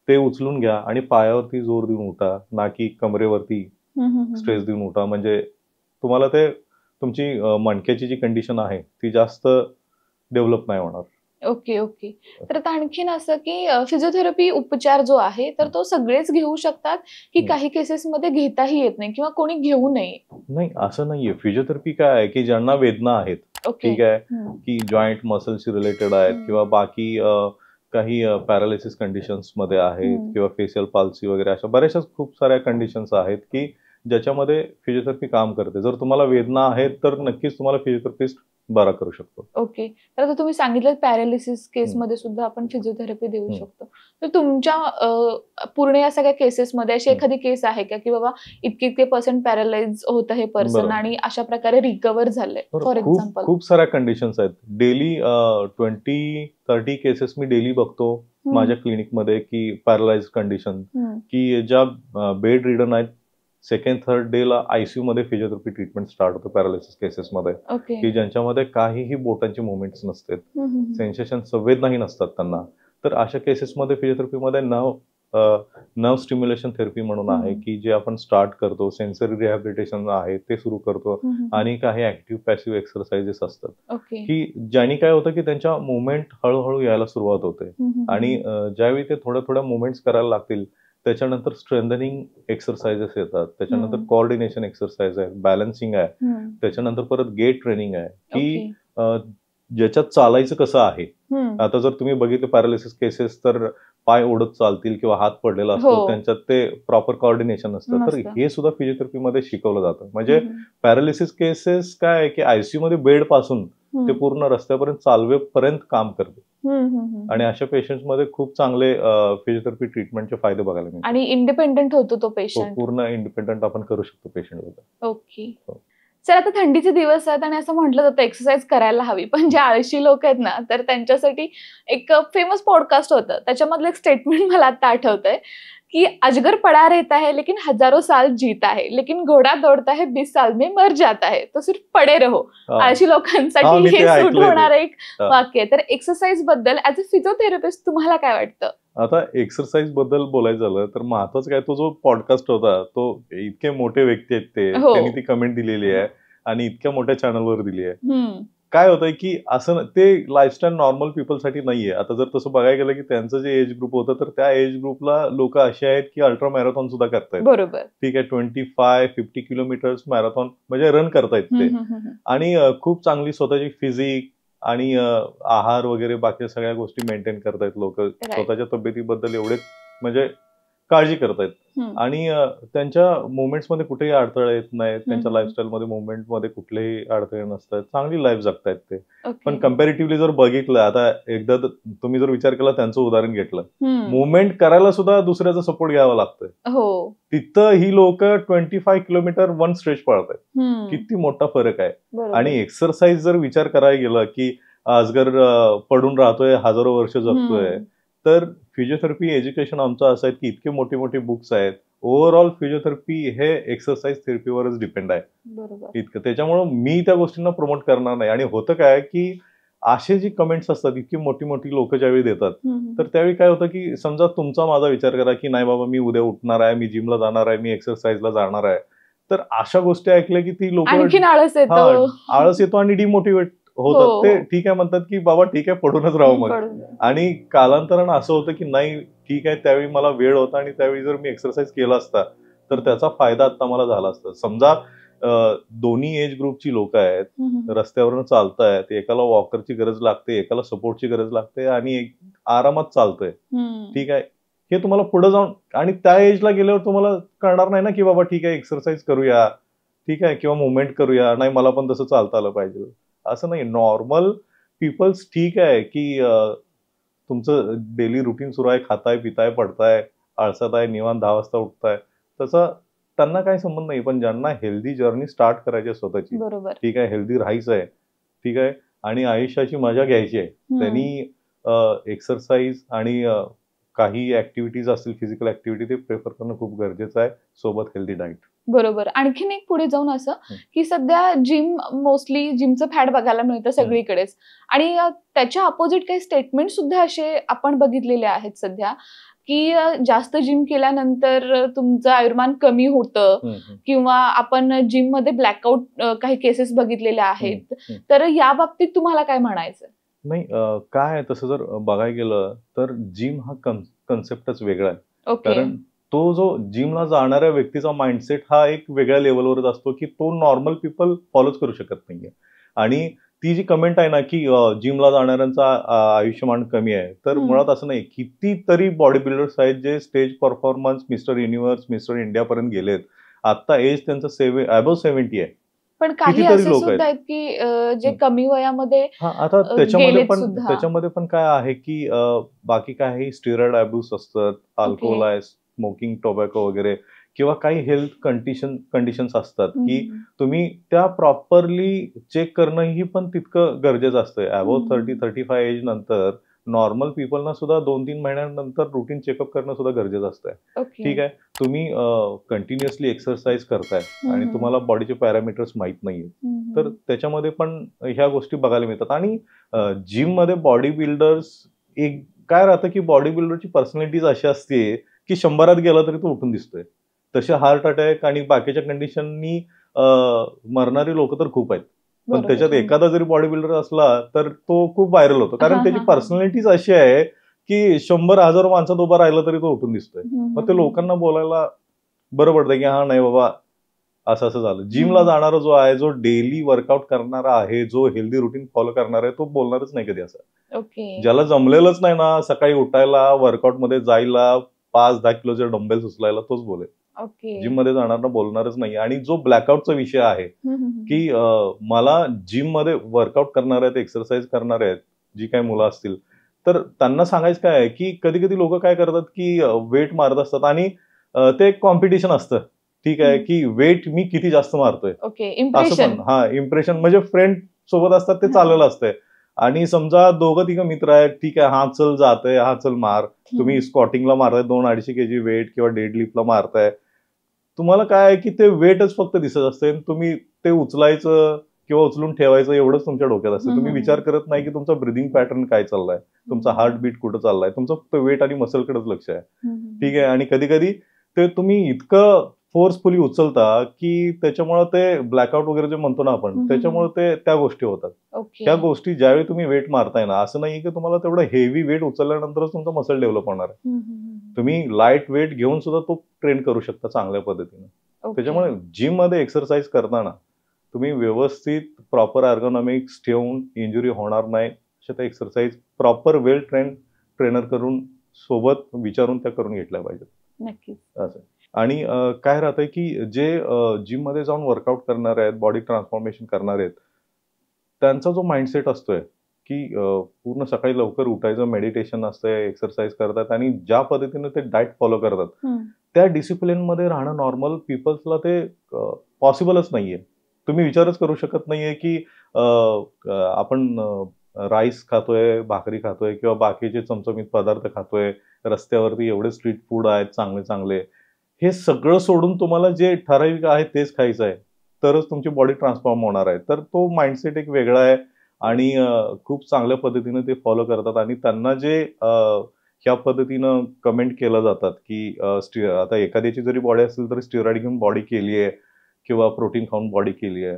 ते उचलून घ्या आणि पायावरती जोर देऊन उठा, ना की कमरेवरती स्ट्रेस देऊन उठा. म्हणजे तुम्हाला ते तुमची मणक्याची जी कंडिशन आहे ती जास्त डेव्हलप नाही होणार. Okay okay. तर आता आणखीन असं की फिजिओथेरपी उपचार जो आहे तर तो सगळेच घेऊ शकतात की काही केसेसमध्ये घेताही येत नाही किंवा कोणी घेऊ नये? नाही, असं नाहीये. फिजिओथेरपी काय आहे की ज्यांना वेदना आहेत, ठीक आहे, की जॉईंट मसलशी रिलेटेड आहेत किंवा बाकी काही पॅरालिसिस कंडिशन्स मध्ये आहेत किंवा फेशियल पाल्सी वगैरे अशा बऱ्याचशा खूप साऱ्या कंडिशन्स आहेत की ज्याच्यामध्ये फिजिओथेरपी काम करते. जर तुम्हाला वेदना आहेत तर नक्कीच तुम्हाला फिजिओथेरपिस्ट बरा करू शकतो. ओके. तर आता तुम्ही सांगितलं पॅरालिसिस केसमध्ये सुद्धा आपण फिजिओथेरपी देऊ शकतो. तर तुमच्या पूर्ण या सगळ्या केसेसमध्ये अशी एखादी केस आहे का की बाबा इतके % पॅरालाइज होतं हे पर्सन आणि अशा प्रकारे रिकव्हर झालंय? फॉर एक्झाम्पल खूप साऱ्या कंडिशन्स आहेत. डेली 20-30 केसेस मी डेली बघतो माझ्या क्लिनिकमध्ये की पॅरालाइज कंडिशन, की ज्या बेड रिडन आहेत, 2nd-3rd डेला आयसीयू मध्ये फिजिओथेरपी ट्रीटमेंट स्टार्ट होतं पॅरालिसिस केसेसमध्ये, की ज्यांच्यामध्ये काहीही बोटांची मुवमेंट्स नसतात, सेन्सेशन संवेदनाही नसतात त्यांना. तर अशा केसेसमध्ये फिजिओथेरपीमध्ये नर्व स्टिम्युलेशन थेरपी म्हणून आहे की जे आपण स्टार्ट करतो. सेन्सरी रिहॅबिलिटेशन आहे ते सुरू करतो आणि काही ऍक्टिव्ह पॅसिव्ह एक्सरसाइजेस असतात की ज्याने काय होतं की त्यांच्या मुवमेंट हळूहळू यायला सुरुवात होते. आणि ज्यावेळी ते थोड्या थोड्या मुवमेंट्स करायला लागतील त्याच्यानंतर स्ट्रेंथनिंग एक्सरसाइजेस येतात, त्याच्यानंतर कोऑर्डिनेशन एक्सरसाइज आहे, बॅलन्सिंग आहे, त्याच्यानंतर परत गेट ट्रेनिंग आहे की ज्याच्यात चालायचं कसं आहे. आता जर तुम्ही बघितलं पॅरालिसिस केसेस तर पाय ओढत चालतील किंवा हात पडलेला असतो, त्यांच्यात ते प्रॉपर कोऑर्डिनेशन असतं. तर हे सुद्धा फिजिओथेरपी मध्ये शिकवलं जातं. म्हणजे पॅरालिसिस केसेस काय आहे की आयसीयू मध्ये बेड पासून ते पूर्ण रस्त्यापर्यंत चालवेपर्यंत काम करते. आणि अशा पेशंट मध्ये खूप चांगले फिजिओथेरपी ट्रीटमेंटचे फायदे बघायला मिळतात. आणि इंडिपेंडेंट होतो तो पेशंट, पूर्ण इंडिपेंडेंट आपण करू शकतो पेशंट बद्दल. ओके. सर आता थंडीचे दिवस आहेत आणि असं म्हटलं जातं एक्सरसाइज करायला हवी, पण जे आळशी लोक आहेत ना तर त्यांच्यासाठी एक फेमस पॉडकास्ट होतं, त्याच्यामधलं एक स्टेटमेंट मला आता आठवतंय कि अजगर पड़ा रहता है लेकिन हजारों साल जीता है, लेकिन घोड़ा दौड़ता है 20 साल में मर जाता है, तो सिर्फ पडे रहो. आळशी लोकांसाठी हे सूट होणार एक वाक्य आहे. तर एक्सरसाइज बद्दल ऍज अ फिजिओथेरपिस्ट तुम्हाला काय वाटतं? आता एक्सरसाइज बद्दल बोलायचं झालं तर महत्वाचं काय, तो जो पॉडकास्ट होता तो इतके मोठे व्यक्ती आहेत त्यांनी ती कमेंट दिलेली आहे आणि इतक्या मोठ्या चॅनलवर दिली आहे. काय होतंय की असं ते लाईफस्टाईल नॉर्मल पीपल साठी नाहीये. आता जर तसं बघायला गेलं की त्यांचं जे एज ग्रुप होतं तर त्या एज ग्रुपला लोक असे आहेत की अल्ट्रा मॅरेथॉन सुद्धा करतायत. बरोबर, ठीक आहे, 25-50 किलोमीटर्स मॅरेथॉन म्हणजे रन करतायत ते. आणि खूप चांगली स्वतःची फिजिक आणि आहार वगैरे बाकी सगळ्या गोष्टी मेंटेन करतायत लोक. स्वतःच्या तब्येतीबद्दल एवढे म्हणजे काळजी करतायत. आणि त्यांच्या मुवमेंट्स मध्ये कुठेही अडथळे येत नाहीत, त्यांच्या लाईफस्टाईल मध्ये मुवमेंट मध्ये कुठलेही अडथळे नसतात, चांगली लाईफ जगतायत ते. पण कम्पॅरेटिव्हली जर बघितलं, आता एकदा तुम्ही जर विचार केला, त्यांचं उदाहरण घेतलं, मुवमेंट करायला सुद्धा दुसऱ्याचा सपोर्ट घ्यावा लागतोय. तिथं ही लोक 25 किलोमीटर वन स्ट्रेच पळतायत. किती मोठा फरक आहे. आणि एक्सरसाइज जर विचार करायला गेलं की आजगर पडून राहतोय, हजारो वर्ष जगतोय, तर फिजिओथेरपी एज्युकेशन आमचं असं आहे की इतके मोठे मोठे बुक्स आहेत. ओव्हरऑल फिजिओथेरपी हे एक्सरसाइज थेरपीवरच डिपेंड आहे. इतकं. त्याच्यामुळे मी त्या गोष्टींना प्रमोट करणार नाही. आणि होतं काय की असे जे कमेंट्स असतात, इतकी मोठी मोठी लोक ज्यावेळी देतात, तर त्यावेळी काय होतं की समजा तुमचा माझा विचार करा की नाही बाबा, मी उद्या उठणार आहे, मी जिमला जाणार आहे, मी एक्सरसाइजला जाणार आहे, तर अशा गोष्टी ऐकल्या की ती लोक आळस येतो आणि डिमोटिवेट होतात. ते ठीक आहे म्हणतात की बाबा ठीक आहे, पडूनच राहू मग. आणि कालांतरानं असं होतं की नाही ठीक आहे, त्यावेळी मला वेळ होता आणि त्यावेळी जर मी एक्सरसाइज केला असता तर त्याचा फायदा आता मला झाला असता. समजा दोन्ही एज ग्रुपची लोक आहेत, रस्त्यावरून चालतायत, एकाला वॉकरची गरज लागते, एकाला सपोर्टची गरज लागते, आणि आरामात चालतोय, ठीक आहे. हे तुम्हाला पुढे जाऊन आणि त्या एजला गेल्यावर तुम्हाला कळणार नाही ना की बाबा ठीक आहे, एक्सरसाइज करूया, ठीक आहे, किंवा मुवमेंट करूया, नाही मला पण तसं चालता आलं पाहिजे. असं नाही. नॉर्मल पीपल्स ठीक आहे की तुमचं डेली रुटीन सुरू आहे, खाताय पिताय पडताय, आळसात आहे, निवांत 10 वाजता उठताय, तसं त्यांना काही संबंध नाही. पण ज्यांना हेल्दी जर्नी स्टार्ट करायची आहे स्वतःची, ठीक आहे, हेल्दी राहायचं आहे, ठीक आहे, आणि आयुष्याची मजा घ्यायची आहे, त्यांनी एक्सरसाइज आणि काही ऍक्टिव्हिटीज असतील, फिजिकल ऍक्टिव्हिटी, ते प्रेफर करणं खूप गरजेचं आहे, सोबत हेल्दी डाएट. बरोबर. आणखीन एक पुढे जाऊन असं की सध्या मोस्टली जिमचं फॅड बघायला मिळतं सगळीकडेच, आणि त्याच्या अपोजिट काही स्टेटमेंट सुद्धा असे आपण बघितलेले आहेत सध्या की जास्त जिम केल्यानंतर तुमचं आयुर्मान कमी होतं, किंवा आपण जिम मध्ये ब्लॅकआउट काही केसेस बघितलेल्या आहेत. तर या बाबतीत तुम्हाला काय म्हणायचं? नाही, काय तसं जर बघायला गेलं तर जिम हा कन्सेप्टच वेगळा आहे. कारण तो जो जिमला जाणाऱ्या व्यक्तीचा माइंडसेट हा एक वेगळ्या लेवलवरच असतो की तो नॉर्मल पीपल फॉलोच करू शकत नाहीये. आणि ती जी कमेंट आहे ना की जिमला जाणाऱ्यांचा आयुष्यमान कमी आहे, तर मुळात असं नाही. कितीतरी बॉडी बिल्डर्स आहेत जे stage performance, mister universe, mister India पर्यंत गेलेत. आता एज त्यांचं अबव 70 आहे. पण काही असे सुद्धा आहेत की जे कमी वयामध्ये आता त्याच्यामध्ये पण काय आहे की बाकी काही स्टेरॉइड अब्यूज असतात, अल्कोहोल आहे, स्मोकिंग, टोबॅको वगैरे, किंवा काही हेल्थ कंडिशन्स असतात की तुम्ही त्या प्रॉपरली चेक करणं ही पण तितकं गरजेचं असतं. अबव 30-35 एज नंतर नॉर्मल पीपलना सुद्धा 2-3 महिन्यानंतर रुटीन चेकअप करणं सुद्धा गरजेचं असतं. ठीक आहे, तुम्ही कंटिन्युअसली एक्सरसाइज करताय आणि तुम्हाला बॉडीचे पॅरामीटर्स माहित नाहीये, तर त्याच्यामध्ये पण ह्या गोष्टी बघायला मिळतात. आणि जिम मध्ये बॉडी बिल्डर्स, एक काय राहतं की बॉडी बिल्डरची पर्सनॅलिटीज अशी असते की 100 गेला तरी तो उठून दिसतोय. तसे हार्ट अटॅक आणि बाकीच्या कंडिशननी मरणारी लोक तर खूप आहेत, पण त्याच्यात एखादा जरी बॉडी बिल्डर असला तर तो खूप व्हायरल होतो, कारण त्याची पर्सनॅलिटीज अशी आहे की 100,000 माणसात उभा राहिला तरी तो उठून दिसतोय. मग ते लोकांना बोलायला बरं पडतं की हा नाही बाबा असं असं झालं. जिमला जाणारा जो आहे, जो डेली वर्कआउट करणारा आहे, जो हेल्दी रुटीन फॉलो करणार आहे, तो बोलणारच नाही कधी असं. ज्याला जमलेलंच नाही ना सकाळी उठायला, वर्कआउट मध्ये जायला, 5-10 किलोचे डंबेल्स उचलायला, तोच बोलेल. जिम मध्ये जाणार ना बोलणारच नाही. आणि जो ब्लॅकआउटचा विषय आहे की मला जिम मध्ये वर्कआउट करणार आहेत, एक्सरसाइज करणार आहेत, जी काही मुलं असतील, तर त्यांना सांगायचं काय आहे की कधी कधी लोक काय करतात की वेट मारत असतात आणि ते एक कॉम्पिटिशन असतं, ठीक आहे, की वेट मी किती जास्त मारतोय, असं पण. हा, इम्प्रेशन म्हणजे फ्रेंड सोबत असतात ते चाललेलं असतंय. आणि समजा 2-3 मित्र आहेत, ठीक आहे, हा चल जातंय, हा चल मार, तुम्ही स्क्वॉटिंगला मारताय 200-250 kg वेट, किंवा डेडलिफ्टला मारताय, तुम्हाला काय आहे की ते वेटच फक्त दिसत असते, तुम्ही ते उचलायचं किंवा उचलून ठेवायचं एवढंच तुमच्या डोक्यात असतं. तुम्ही विचार करत नाही की तुमचा ब्रिदिंग पॅटर्न काय चाललाय, तुमचा हार्टबीट कुठं चाललाय, तुमचं फक्त वेट आणि मसलकडेच लक्ष आहे, ठीक आहे. आणि कधी कधी ते तुम्ही इतकं फोर्सफुली उचलता की त्याच्यामुळे ते ब्लॅकआउट वगैरे जे म्हणतो ना आपण, त्याच्यामुळे ते त्या गोष्टी होतात. त्या गोष्टी ज्यावेळी तुम्ही वेट मारताय ना, असं नाही की तुम्हाला तेवढं हेवी वेट उचलल्यानंतरच तुमचा मसल डेव्हलप होणार आहे. तुम्ही लाईट वेट घेऊन सुद्धा तो ट्रेन करू शकता चांगल्या पद्धतीने. त्याच्यामुळे जिम मध्ये एक्सरसाइज करताना तुम्ही व्यवस्थित प्रॉपर अर्गोनॉमिक्स ठेवून, इंजुरी होणार नाही अशा त्या एक्सरसाइज प्रॉपर वेल ट्रेनर करून सोबत विचारून त्या करून घेतल्या पाहिजेत. नक्कीच. असं. आणि काय राहतंय की जे जिम मध्ये जाऊन वर्कआउट करणार आहेत, बॉडी ट्रान्सफॉर्मेशन करणार आहेत, त्यांचा जो माइंडसेट असतोय की पूर्ण सकाळी लवकर उठायचं, मेडिटेशन असतंय, एक्सरसाइज करतात आणि ज्या पद्धतीने ते डाएट फॉलो करतात, त्या डिसिप्लिन मध्ये राहणं नॉर्मल पीपल्सला ते पॉसिबलच नाहीये. तुम्ही विचारच करू शकत नाहीये की आपण राईस खातोय, भाकरी खातोय किंवा बाकीचे चमचमीत पदार्थ खातोय, रस्त्यावरती एवढे स्ट्रीट फूड आहेत चांगले चांगले, हे सगळं सोडून तुम्हाला जे ठराविक आहे तेच खायचं आहे, तरच तुमची बॉडी ट्रान्सफॉर्म होणार आहे. तर तो माइंडसेट एक वेगळा आहे आणि खूप चांगल्या पद्धतीने ते फॉलो करतात आणि त्यांना जे ह्या पद्धतीनं कमेंट केलं जातात की आता एखाद्याची जरी बॉडी असेल तरी स्टिरॉइड घेऊन बॉडी केली आहे किंवा प्रोटीन खाऊन बॉडी केली आहे,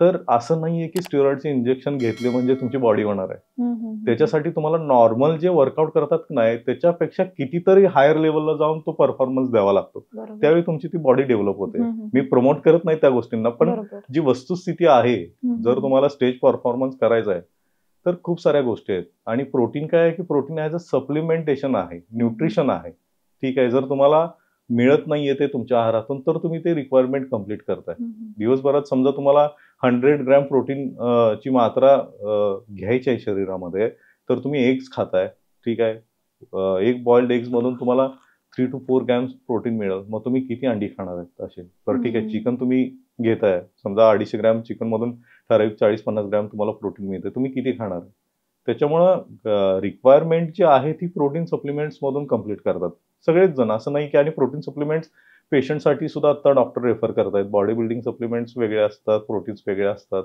तर असं नाहीये की स्टिरॉइडचे इंजेक्शन घेतले म्हणजे तुमची बॉडी होणार आहे. त्याच्यासाठी तुम्हाला नॉर्मल जे वर्कआउट करतात नाही त्याच्यापेक्षा कितीतरी हायर लेवलला जाऊन तो परफॉर्मन्स द्यावा लागतो. त्यावेळी तुमची ती बॉडी डेव्हलप होते. मी प्रमोट करत नाही त्या गोष्टींना, पण जी वस्तुस्थिती आहे, जर तुम्हाला स्टेज परफॉर्मन्स करायचा आहे तर खूप साऱ्या गोष्टी आहेत. आणि प्रोटीन काय आहे की प्रोटीन ॲज अ सप्लिमेंटेशन आहे, न्यूट्रिशन आहे. ठीक आहे, जर तुम्हाला मिळत नाहीये ते तुमच्या आहारातून तर तुम्ही ते रिक्वायरमेंट कम्प्लीट करताय. दिवसभरात समजा तुम्हाला 100 ग्रॅम प्रोटीन ची मात्रा घ्यायची आहे शरीरामध्ये, तर तुम्ही एग्स खाताय. ठीक आहे, एक बॉइल्ड एग्स मधून तुम्हाला 3 to 4 ग्रॅम्स प्रोटीन मिळेल. मग तुम्ही किती अंडी खाणार आहेत असे? तर ठीक आहे, चिकन तुम्ही घेताय, समजा 250 ग्रॅम चिकन मधून ठराविक 40-50 ग्रॅम तुम्हाला प्रोटीन मिळते, तुम्ही किती खाणार? त्याच्यामुळं रिक्वायरमेंट जी आहे ती प्रोटीन सप्लिमेंट्स मधून कम्प्लीट करतात सगळेच जण. असं नाही की, आणि प्रोटीन सप्लिमेंट्स पेशंटसाठी सुद्धा आता डॉक्टर रेफर करतायत. बॉडी बिल्डिंग सप्लिमेंट्स वेगळे असतात, प्रोटीन्स वेगळे असतात.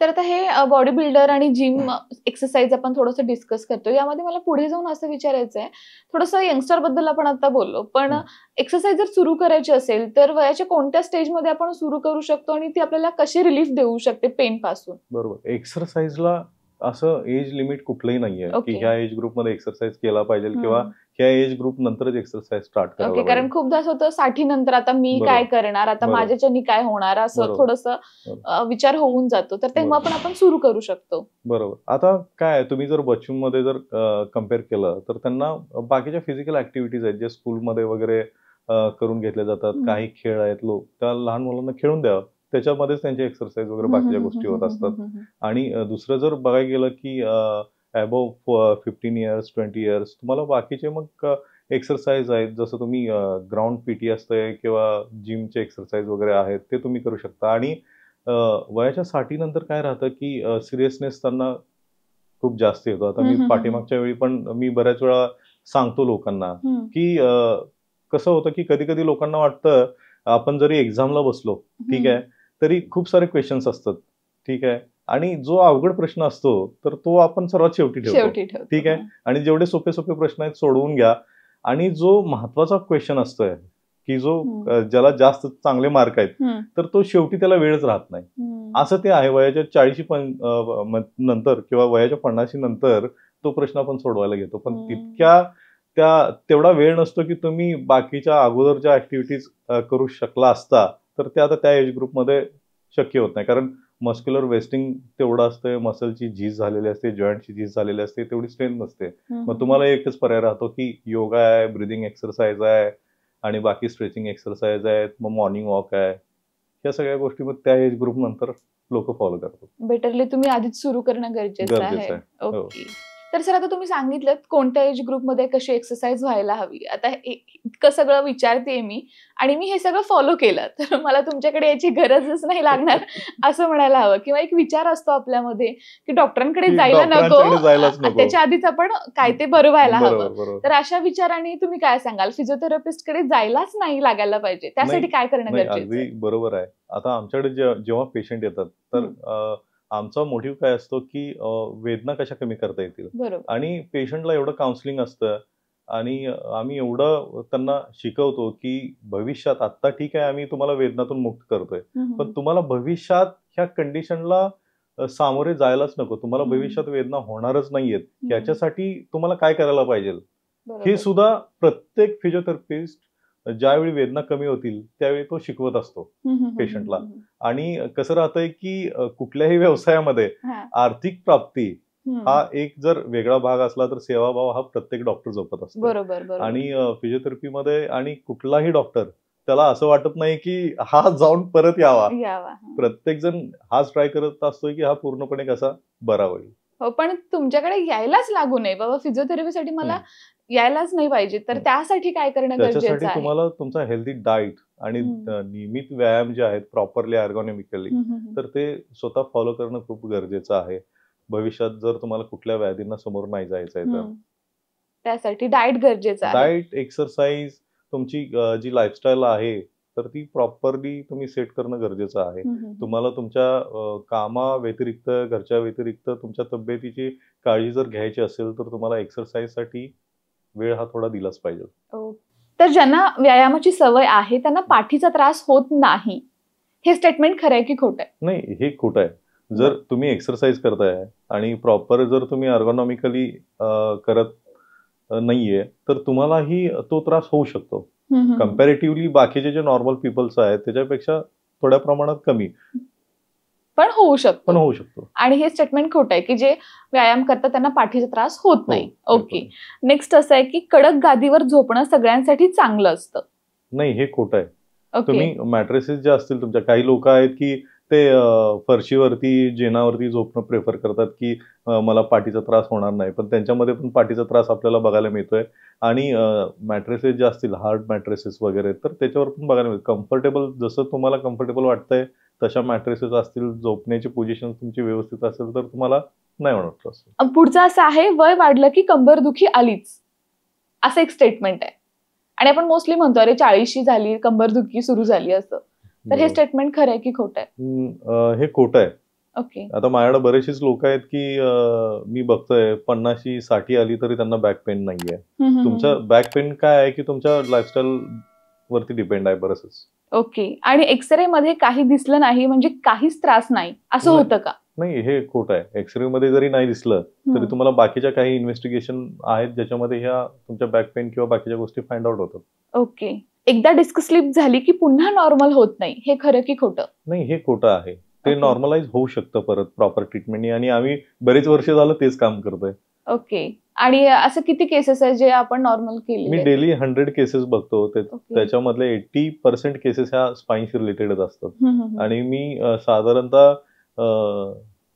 तर आता हे बॉडी बिल्डर आणि जिम एक्सरसाइज आपण थोडंसं डिस्कस करतो. यामध्ये मला पुढे जाऊन असं विचारायचं आहे, थोडंसं यंगस्टर बद्दल आपण आता बोललो, पण एक्सरसाइज जर सुरू करायची असेल तर वयाच्या कोणत्या स्टेजमध्ये आपण सुरू करू शकतो आणि ती आपल्याला कशी रिलीफ देऊ शकते पेन पासून? बरोबर, एक्सरसाइजला असं एज लिमिट कुठलंही नाहीये की ह्या एज ग्रुपमध्ये एक्सरसाइज केला पाहिजे किंवा ह्या एज ग्रुप नंतरच एक्सरसाइज स्टार्ट करायला पाहिजे. कारण खूपदा असं होतं 60 नंतर आता मी काय करणार, आता माझ्याच्यानी काय होणार, असं थोडंसं विचार होऊन जातो. तर तेव्हा पण आपण सुरू करू शकतो. बरोबर. आता काय, तुम्ही जर बच्चूंमध्ये जर कम्पेअर केलं तर त्यांना बाकीच्या फिजिकल ऍक्टिव्हिटीज आहेत जे स्कूलमध्ये वगैरे करून घेतल्या जातात. काही खेळ आहेत, त्या लहान मुलांना खेळून द्यावं, त्याच्यामध्येच त्यांची एक्सरसाइज वगैरे बाकीच्या गोष्टी होत असतात. आणि दुसरं जर बघायला गेलं की अबोव्ह 15 इयर्स 20 इयर्स तुम्हाला बाकीचे मग एक्सरसाइज आहेत, जसं तुम्ही ग्राउंड पीटी असतंय किंवा जिमचे एक्सरसाइज वगैरे आहेत ते तुम्ही करू शकता. आणि वयाच्या 60 नंतर काय राहतं की सिरियसनेस त्यांना खूप जास्त येतो. आता मी पाठीमागच्या वेळी पण मी बऱ्याच वेळा सांगतो लोकांना की कसं होतं की कधी कधी लोकांना वाटतं आपण जरी एक्झामला बसलो, ठीक आहे, तरी खूप सारे क्वेश्चन्स असतात. ठीक आहे, आणि जो अवघड प्रश्न असतो तर तो आपण सर्वात शेवटी ठेवतो. ठीक आहे, आणि जेवढे सोपे सोपे प्रश्न आहेत सोडवून घ्या. आणि जो महत्वाचा क्वेश्चन असतोय की जो ज्याला जास्त चांगले मार्क आहेत तर तो शेवटी त्याला वेळच राहत नाही. असं ते आहे. वयाच्या 40 नंतर किंवा वयाच्या 50 नंतर तो प्रश्न आपण सोडवायला घेतो, पण तेवढा वेळ नसतो की तुम्ही बाकीच्या अगोदरच्या ऍक्टिव्हिटीज करू शकला असता. तर ते आता त्या एज ग्रुपमध्ये शक्य होत नाही, कारण मस्क्युलर वेस्टिंग तेवढं असतं, मसलची झीज झालेली असते, जॉईंटची झीज झालेली असते, तेवढी स्ट्रेंथ नसते. मग तुम्हाला एकच पर्याय राहतो की योगा आहे, ब्रिदिंग एक्सरसाइज आहे आणि बाकी स्ट्रेचिंग एक्सरसाइज आहेत, मग मॉर्निंग वॉक आहे. या सगळ्या गोष्टी मग त्या एज ग्रुप नंतर लोक फॉलो करतात. बेटरली तुम्ही आधीच सुरू करणं गरजेचं आहे. ओके. तर सर आता तुम्ही सांगितलं कोणत्या एज ग्रुपमध्ये कशी एक्सरसाइज व्हायला हवी. आता इतकं सगळं विचारते मी आणि मी हे सगळं फॉलो केलं तर मला तुमच्याकडे याची गरजच नाही लागणार असं म्हणायला हवं. किंवा एक विचार असतो आपल्यामध्ये की डॉक्टरांकडे जायला नको, त्याच्या आधीच आपण काय ते बरं व्हायला हवं. तर अशा विचाराने तुम्ही काय सांगाल, फिजिओथेरपिस्ट कडे जायलाच नाही लागायला पाहिजे, त्यासाठी काय करणं गरजेचं आहे? बरोबर आहे. आता आमच्याकडे जेव्हा पेशंट येतात तर आमचा मोटिव्ह काय असतो की वेदना कशा कमी करता येतील, आणि पेशंटला एवढं काउन्सिलिंग असतं आणि आम्ही एवढं त्यांना शिकवतो की भविष्यात, आता ठीक आहे आम्ही तुम्हाला वेदनातून मुक्त करतोय, पण तुम्हाला भविष्यात ह्या कंडिशनला सामोरे जायलाच नको, तुम्हाला भविष्यात वेदना होणारच नाहीयेत, याच्यासाठी तुम्हाला काय करायला पाहिजे हे सुद्धा प्रत्येक फिजिओथेरपिस्ट ज्यावेळी वेदना कमी होतील त्यावेळी तो शिकवत असतो पेशंटला. आणि कसं राहतंय की कुठल्याही व्यवसायामध्ये आर्थिक प्राप्ती हा एक जर वेगळा भाग असला तर सेवाभाव हा प्रत्येक डॉक्टर जपत असतो. आणि फिजिओथेरपीमध्ये आणि कुठलाही डॉक्टर त्याला असं वाटत नाही की हा जाऊन परत यावा. प्रत्येक जण हाच ट्राय करत असतोय की हा पूर्णपणे कसा बरा होईल. हो, पण तुमच्याकडे यायलाच लागू नये बाबा, फिजिओथेरपीसाठी मला यायलाच नाही पाहिजे, तर त्यासाठी काय करणं गरजेचं आहे? त्याच्यासाठी तुम्हाला तुमचा हेल्दी डाएट आणि नियमित व्यायाम जे आहेत प्रॉपरली एर्गोनॉमिकली, तर ते स्वतः फॉलो करणं खूप गरजेचं आहे. भविष्यात जर तुम्हाला कुठल्या व्याधींना समोर नाही जायचं आहे तर त्यासाठी डाएट गरजेचं आहे. डाएट, एक्सरसाइज, तुमची जी लाईफस्टाईल आहे तर ती प्रॉपरली तुम्ही सेट करणं गरजेचं आहे. तुम्हाला तुमच्या कामा व्यतिरिक्त, घरच्या व्यतिरिक्त तुमच्या तब्येतीची काळजी जर घ्यायची असेल तर तुम्हाला एक्सरसाइजसाठी वेळ हा थोडा दिलाच पाहिजे. तर ज्यांना व्यायामाची सवय आहे त्यांना पाठीचा त्रास होत नाही, हे स्टेटमेंट खरं आहे की खोटं आहे? नाही, हे खोटं आहे. जर तुम्ही एक्सरसाइज करताय आणि प्रॉपर जर तुम्ही एर्गोनॉमिकली करत नाहीये तर तुम्हालाही तो त्रास होऊ शकतो. कम्पॅरेटिव्हली बाकीचे जे नॉर्मल पीपल्स आहेत त्याच्यापेक्षा थोड्या प्रमाणात कमी, पण होऊ शकतो. आणि हे स्टेटमेंट खोटं आहे की जे व्यायाम करतात त्यांना पाठीचा त्रास होत नाही. ओके. नेक्स्ट असं आहे की कडक गादीवर झोपणं सगळ्यांसाठी चांगलं असतं. नाही, हे खोटं आहे. तुम्ही मॅट्रेसेस जे असतील तुमच्या, काही लोक आहेत की ते फरशीवरती, जेनावरती झोपणं प्रेफर करतात की मला पाठीचा त्रास होणार नाही, पण त्यांच्यामध्ये पण पाठीचा त्रास आपल्याला बघायला मिळतोय. आणि मॅट्रेसेस जे असतील हार्ड मॅट्रेसेस वगैरे, तर त्याच्यावर पण बघायला मिळतं. कम्फर्टेबल, जसं तुम्हाला कम्फर्टेबल वाटतंय तशा मॅट्रेसेस असतील, झोपण्याची पोझिशन तुमची व्यवस्थित असेल तर तुम्हाला नाही होणार त्रास. पुढचं असं आहे, वय वाढलं की कंबरदुखी आलीच, असं एक स्टेटमेंट आहे. आणि आपण मोस्टली म्हणतो अरे 40शी झाली कंबरदुखी सुरू झाली असं, तर हे स्टेटमेंट खरं आहे की खोटं आहे? हे खोटं आहे. ओके. आता माझ्याकडे बरेचसेच लोक आहेत की मी बघतोय 50-60 आली तरी त्यांना बॅक पेन नाहीये. तुमचा बॅक पेन काय आहे की तुमच्या लाईफस्टाईल वरती डिपेंड आहे बरंच. ओके. आणि एक्सरे मध्ये काही दिसलं नाही म्हणजे काहीच त्रास नाही असं होतं का? नाही, हे खोटं आहे. एक्सरे मध्ये जरी नाही दिसलं तरी तुम्हाला बाकीच्या काही इन्व्हेस्टिगेशन आहेत ज्याच्यामध्ये ह्या तुमच्या बॅक पेन किंवा बाकीच्या गोष्टी फाइंड आउट होतात. ओके. एकदा डिस्क स्लिप झाली की पुन्हा नॉर्मल होत नाही, हे खरं की खोटं? नाही, हे खोटं आहे. ते नॉर्मलाइज होऊ शकतं परत प्रॉपर ट्रीटमेंटनी, आणि आम्ही बरेच वर्ष झालं तेच काम करतोय. ओके. आणि असं किती केसेस आहेत जे आपण नॉर्मल केले? मी डेली 100 केसेस बघतो. त्याच्यामधले 80% केसेस ह्या स्पाईनशी रिलेटेडच असतात. आणि मी साधारणतः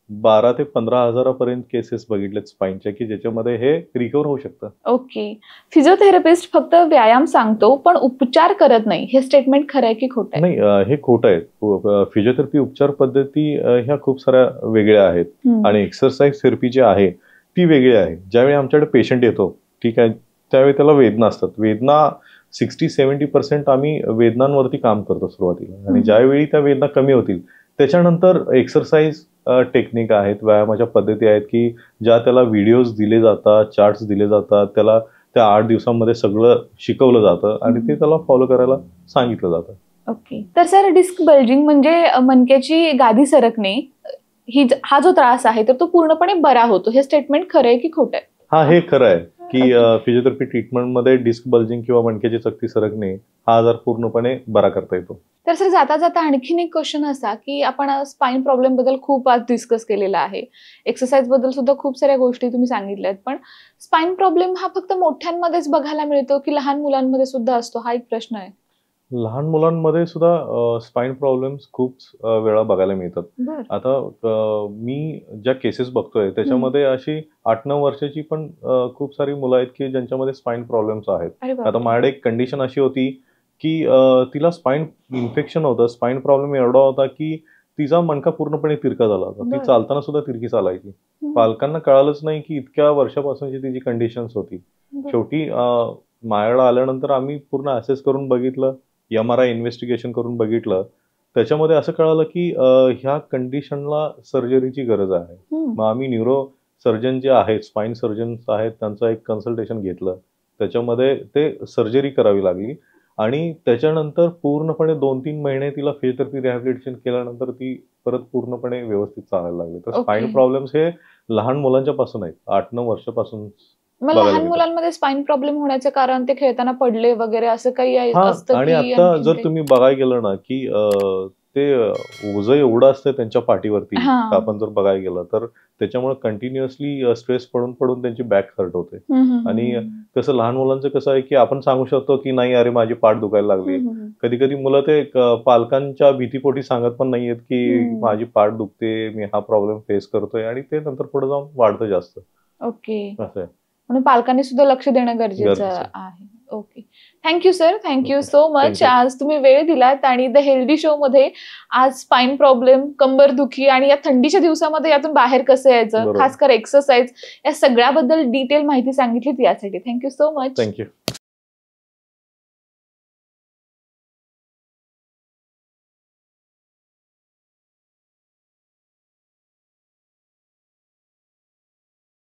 12 ते 15 हजारापर्यंत केसेस बघितलेत स्पाईनच्या की ज्याच्यामध्ये हे रिकव्हर होऊ शकतं. ओके. फिजिओथेरपिस्ट फक्त व्यायाम सांगतो पण उपचार करत नाही, हे स्टेटमेंट खरं आहे की खोटं आहे? नाही, हे खोटं आहे. फिजिओथेरपी उपचार पद्धती ह्या खूप साऱ्या वेगळ्या आहेत आणि एक्सरसाइज थेरपी जी आहे ती वेगळी आहे. ज्यावेळी आमच्याकडे पेशंट येतो, ठीक आहे, त्यावेळी त्याला वेदना असतात. वेदना 60-70% आम्ही वेदनांवरती काम करतो सुरुवातीला, आणि ज्यावेळी त्या वेदना कमी होतील त्याच्यानंतर एक्सरसाइज टेक्निक आहेत, व्यायामाच्या पद्धती आहेत की ज्या त्याला व्हिडिओज दिले जातात, चार्ट्स दिले जातात, त्याला त्या 8 दिवसांमध्ये सगळं शिकवलं जातं आणि ते त्याला फॉलो करायला सांगितलं जातं. ओके. तर सर, डिस्क बल्जिंग म्हणजे मणक्याची गादी सरकणे, हा जो त्रास आहे तर तो पूर्णपणे बरा होतो, हे स्टेटमेंट खरं आहे की खोटं आहे? हा, हे खरं आहे की फिजिओथेरपी ट्रीटमेंटमध्ये डिस्क बल्जिंग किंवा मणक्याची चकती सरकणे हा आजार पूर्णपणे बरा करता येतो. तर सर, जाता जाता आणखीन एक क्वेश्चन असा की आपण स्पाईन प्रॉब्लेम बद्दल खूप आज डिस्कस केलेला आहे, एक्सरसाइज बद्दल सुद्धा खूप साऱ्या गोष्टी तुम्ही सांगितल्यात, पण स्पाईन प्रॉब्लेम हा फक्त मोठ्यांमध्येच बघायला मिळतो की लहान मुलांमध्ये सुद्धा असतो, हा एक प्रश्न आहे. लहान मुलांमध्ये सुद्धा स्पाईन प्रॉब्लेम्स खूप वेळा बघायला मिळतात. आता मी ज्या केसेस बघतोय त्याच्यामध्ये अशी 8-9 वर्षाची पण खूप सारी मुलं आहेत की ज्यांच्यामध्ये स्पाईन प्रॉब्लेम्स आहेत. आता माझ्याकडे एक कंडिशन अशी होती की तिला स्पाईन इन्फेक्शन होतं. स्पाईन प्रॉब्लेम एवढा होता की तिचा मणका पूर्णपणे तिरका झाला होता. ती चालताना सुद्धा तिरकी चालायची. पालकांना कळालंच नाही की इतक्या वर्षापासूनची तिची कंडिशन्स होती. शेवटी माझ्याकडे आल्यानंतर आम्ही पूर्ण असेस करून बघितलं, MRI इन्व्हेस्टिगेशन करून बघितलं, त्याच्यामध्ये असं कळालं की ह्या कंडिशनला सर्जरीची गरज आहे. मग आम्ही न्यूरो सर्जन जे आहेत, स्पाईन सर्जन्स आहेत, त्यांचं एक कन्सल्टेशन घेतलं. त्याच्यामध्ये ते सर्जरी करावी लागली आणि त्याच्यानंतर पूर्णपणे 2-3 महिने तिला फिजिओथेरपी रिहॅबिलिटेशन केल्यानंतर ती परत पूर्णपणे व्यवस्थित चालायला लागली. तर स्पाईन प्रॉब्लेम्स हे लहान मुलांच्या पासून आहेत, 8-9 वर्षापासून. लहान मुलांमध्ये स्पाईन प्रॉब्लेम होण्याचं कारण ते खेळताना पडले वगैरे असं काही असतं? आणि आता जर तुम्ही बघायला गेलं ना की ते ओझं एवढं असतं त्यांच्या पाठीवरती, आपण जर बघायला गेलं तर त्याच्यामुळे कंटिन्युअसली स्ट्रेस पडून पडून त्यांची बॅक हर्ट होते. आणि कसं लहान मुलांचं कसं आहे की आपण सांगू शकतो की नाही अरे माझी पाठ दुखायला लागली, कधी कधी मुलं ते पालकांच्या भीतीपोटी सांगत पण नाहीयेत की माझी पाठ दुखते, मी हा प्रॉब्लेम फेस करतोय, आणि ते नंतर पुढे जाऊन वाढतं जास्त. ओके. असं आहे. म्हणून पालकांनी सुद्धा लक्ष देणं गरजेचं आहे. Okay. Thank you sir, thank you so much. आज तुम्ही वेळ दिलात आणि द हेल्दी शो मध्ये आज स्पाइन प्रॉब्लेम, कंबरदुखी आणि या थंडीच्या दिवसामध्ये यातून बाहेर कसं यायचं, खास कर एक्सरसाइज, या सगळ्याबद्दल डिटेल माहिती सांगितली यासाठी थँक्यू सो मच. थँक्यू.